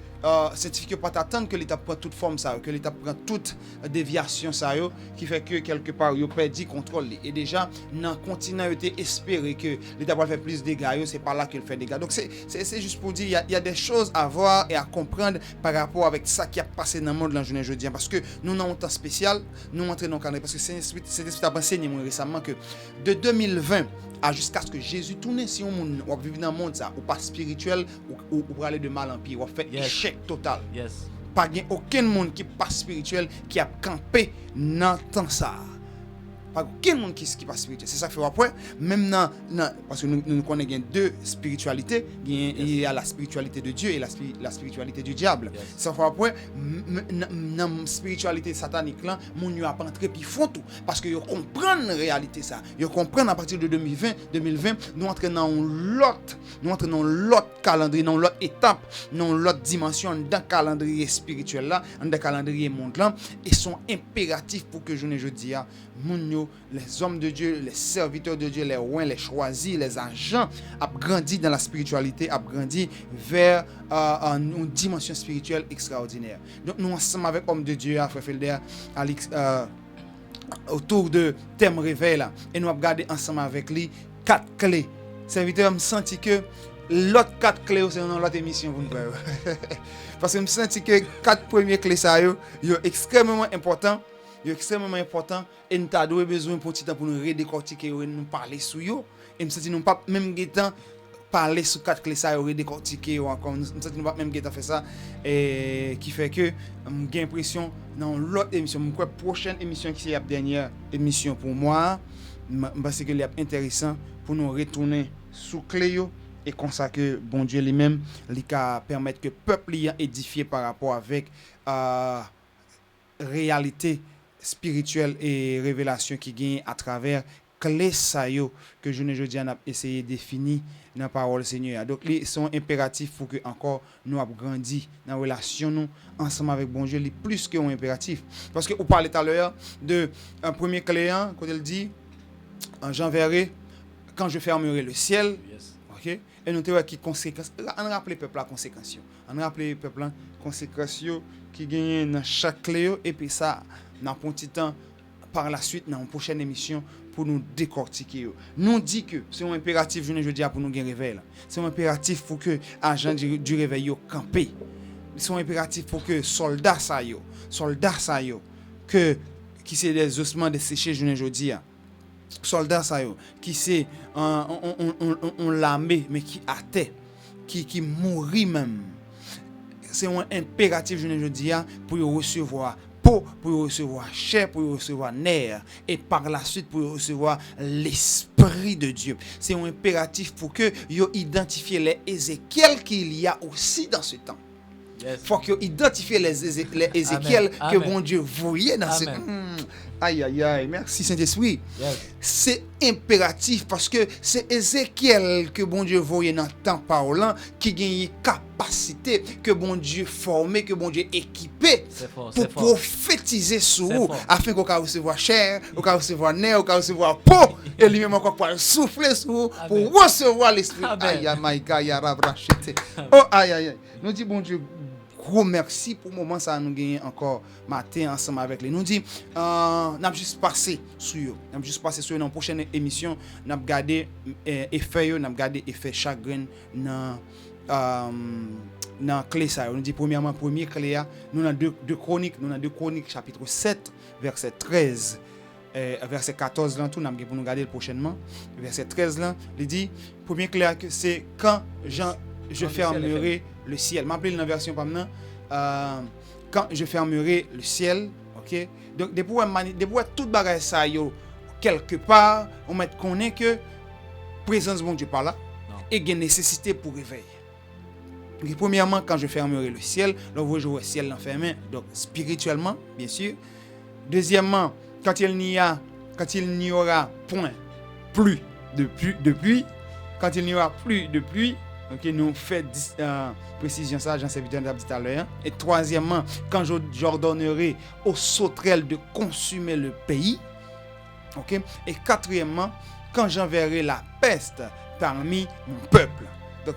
scientifique pas attendre que l'état prend toute forme ça, que l'état prend toute déviation ça qui fait que quelque part il perd contrôle et déjà dans continent était espérer que l'état va faire plus de dégâts, c'est pas là qu'il fait des dégâts. Donc c'est juste pour dire il y a des choses à voir et à comprendre par rapport avec ça qui a passé dans le monde la journée jeudi parce que nous avons un temps spécial, nous entrons dans le calendrier parce que c'est a enseigné récemment que de 2020 à jusqu'à ce que Jésus tourne si on vit dans le monde ça ou pas spirituel ou pour aller de mal en pire, on fait échec total. Pas aucun monde qui pas spirituel qui a campé dans temps ça. Pas aucun monde qui pas spirituel. C'est ça que fait après même parce que nous connaissons deux spiritualités, il y a la spiritualité de Dieu et la spiritualité du diable. Ça fait après dans spiritualité satanique là, mon yo a pas entrer puis font tout parce que yo comprennent la réalité ça. Yo comprennent à partir de 2020 nous entrons dans l'autre calendrier, dans l'autre étape, dans l'autre dimension dans calendrier spirituel là, dans calendrier monde là et sont impératifs pour que je dis les hommes de Dieu, les serviteurs de Dieu, les rois, les choisis, les agents a grandi dans la spiritualité, a grandi vers une dimension spirituelle extraordinaire. Donc nous ensemble avec hommes de Dieu, Frère Felder, Alix, autour de thème réveil là, et nous avons regardé ensemble avec lui 4 clés. Serviteur me senti que l'autre 4 clés c'est dans l'autre émission pour nous. Parce que me senti que 4 premières clés ça yo extrêmement important. C'est extrêmement important et nous avons besoin pour petit temps pour nous redécortiquer et nous parler sur yo et nous senti nous pas même temps parler sur 4 clés ça redécortiquer encore nous senti nous pas même temps faire ça et qui fait que j'ai l'impression dans l'autre émission mon prochaine émission qui est la dernière émission pour moi parce que c'est intéressant pour nous retourner sous clé yo et comme ça que bon Dieu lui-même lui ca permettre que peuple y édifié par rapport avec réalité spirituelle et révélation qui gagne à travers clés ça yo que je a essayé de définir dans la parole Seigneur. Donc ils sont impératifs pour que encore nous avons grandi dans la relation nous ensemble avec bon Dieu, les plus que un impératif parce que on parlait tout à l'heure de un premier clé quand il dit j'enverrai quand je fermerai le ciel. OK? Et nous avons qui conséquences. On rappelle peuple la conséquence. On rappelle peuple la conséquence qui gagne dans chaque clé et puis ça dans un petit temps par la suite dans une prochaine émission pour nous décortiquer. Nous dit que c'est un impératif je dis pour nous gagner réveil. C'est un impératif pour que agent du réveil yo camper. C'est un impératif pour que soldats ça yo que qui c'est des ossements desséchés je dis soldats ça yo qui c'est on l'armée mais qui athée qui mourit même. C'est un impératif je dis pour recevoir pour recevoir chair, pour recevoir nerf et par la suite pour recevoir l'esprit de Dieu. C'est un impératif pour que yo identifier les Ézéchiel qu'il y a aussi dans ce temps. Faut que identifier les Ézéchiel que bon Dieu voyait dans ce aïe, merci Saint-Esprit. C'est impératif parce que c'est Ézéchiel que bon Dieu voyait dans le temps parlant qui gagne capacité que bon Dieu formé, que bon Dieu équipé pour prophétiser sur vous afin qu'on puisse recevoir chair, qu'on puisse recevoir nerf, qu'on puisse recevoir peau et lui-même encore pour souffler sur vous pour recevoir l'esprit. Aïe, my God, oh aïe. Nous dit bon Dieu gros merci pour le moment ça nous gagner encore matin ensemble avec les. Nous dit n'a juste passé sur dans la prochaine émission, n'a regarder effet n'a regarder effet chagrin dans clé ça. On dit premièrement premier clé nous dans deux chroniques chapitre 7 verset 13 verset 14 là tout n'a pour nous regarder prochainement verset 13 là il dit premier clé que c'est quand je fermerai le ciel. M'appelle dans la version pas maintenant quand je fermerai le ciel, OK? Donc depuis toute bagaille ça yo quelque part on met connaît que présence bon Dieu par là et il y a nécessité pour réveiller. Donc, premièrement quand je fermerai le ciel, là vous jouez le ciel enfermé donc spirituellement bien sûr. Deuxièmement, quand il n'y aura point plus de pluie, quand il n'y aura plus de pluie, OK, nous fait précision ça, Jean serviteur l'a dit tout à l'heure. Et troisièmement, quand j'ordonnerai aux sauterelles de consumer le pays, OK? Et quatrièmement, quand j'enverrai la peste parmi mon peuple. Donc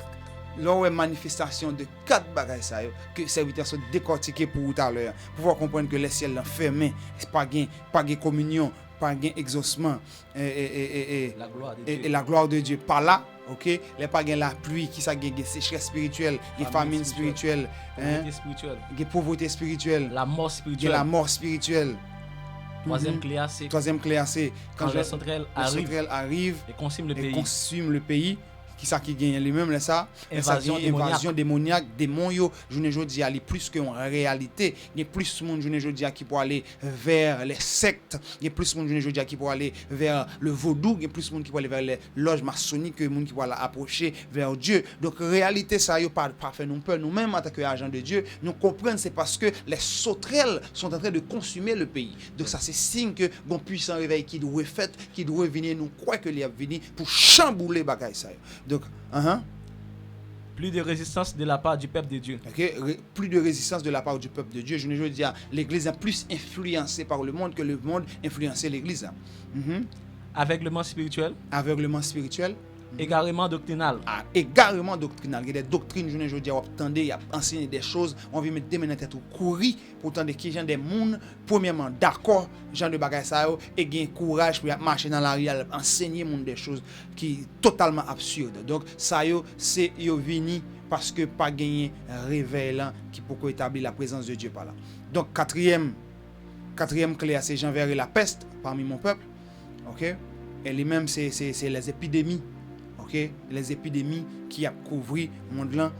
là où est manifestation de 4 bagages ça que serviteurs sont décortiqués pour tout à l'heure pour pouvoir comprendre que les ciels sont fermés, pas gain communion, pas gain exaucement et la gloire de Dieu par là. OK, les pas gain la pluie qui ça gain sécheresse spirituelle, gain famine spirituelle, pauvreté spirituelle, la mort spirituelle. Troisième clé c'est quand les sauterelles arrivent et consument le pays. Qui ça qui gagne lui-même là ça invasion démoniaque démon yo journée jodi aller plus que en réalité il y a plus monde journée jodi qui pour aller vers les sectes il y a plus monde journée jodi qui pour aller vers le vaudou il y a plus monde qui pour aller vers les loges maçonniques que monde qui pour aller approcher vers Dieu. Donc réalité ça yo pas fait non peur nous-mêmes en tant que agents de Dieu nous comprendre c'est parce que les sauterelles sont en train de consumer le pays. Donc ça c'est signe que bon puissant réveil qui doit fait qui doit venir nous croire que il a venir pour chambouler bagaille ça. Donc, plus de résistance de la part du peuple de Dieu. Okay. Plus de résistance de la part du peuple de Dieu. Je veux dire, l'Église est plus influencée par le monde que le monde influencé l'Église. Aveuglement spirituel. Égarement doctrinal. Égarement doctrinal. Il y a des doctrines, je veux dire, on y a enseigné des choses, on veut mettre des mains dans la tête ou courir pour tendre qui gens des monde premièrement d'accord, gens de bagaille ça et gain courage pour marcher dans la rue, enseigner monde des choses qui totalement absurdes. Donc ça c'est yo vini parce que pas gagner réveil là qui pour établir la présence de Dieu par là. Donc quatrième clé c'est j'enverrai la peste parmi mon peuple. OK? Et les mêmes c'est les épidémies. OK, les épidémies qui a couvert le monde là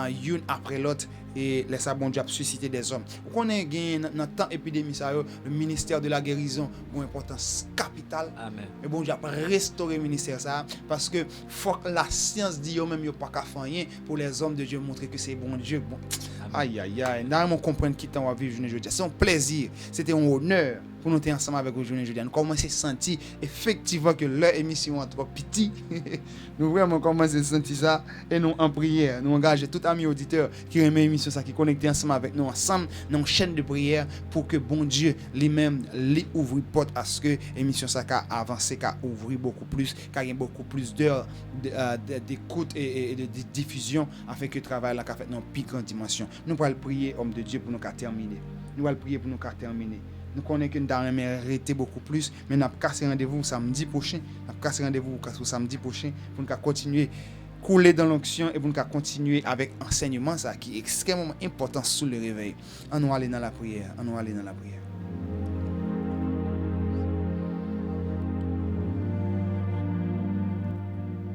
une après l'autre et les bon Dieu a suscité des hommes. On est gain dans temps épidémie ça le ministère de la guérison a une importance capitale. Amen. Et bon Dieu a restauré le ministère ça parce que faut que la science dit yo même yo pas qu'à faire rien pour les hommes de Dieu montrer que c'est bon Dieu bon. Aïe aïe aïe, nous comprendre qui t'en va vivre journée aujourd'hui. C'est un plaisir, c'était un honneur pour nous être ensemble avec vous journée aujourd'hui. Nous commençons à sentir effectivement que leur émission est trop petit. Nous vraiment commençons à sentir ça et nous en prière, nous engageons tout ami auditeur qui aime l'émission ça qui connecté ensemble avec nous ensemble dans une chaîne de prière pour que bon Dieu lui-même lui ouvre porte à ce que l'émission ça qu'a avancé, qu'a ouvrir beaucoup plus, qu'a gagné beaucoup plus d'heures d'écoute et de diffusion afin que le travail là qu'a fait dans plus grande dimension. Nous allons prier homme de Dieu pour nous terminer. Nous connaissons que nous avons arrêté beaucoup plus, mais nous avons cassé rendez-vous samedi prochain. Pour nous continuer couler dans l'onction et pour nous continuer avec enseignement ça qui est extrêmement important sous le réveil. On va aller dans la prière.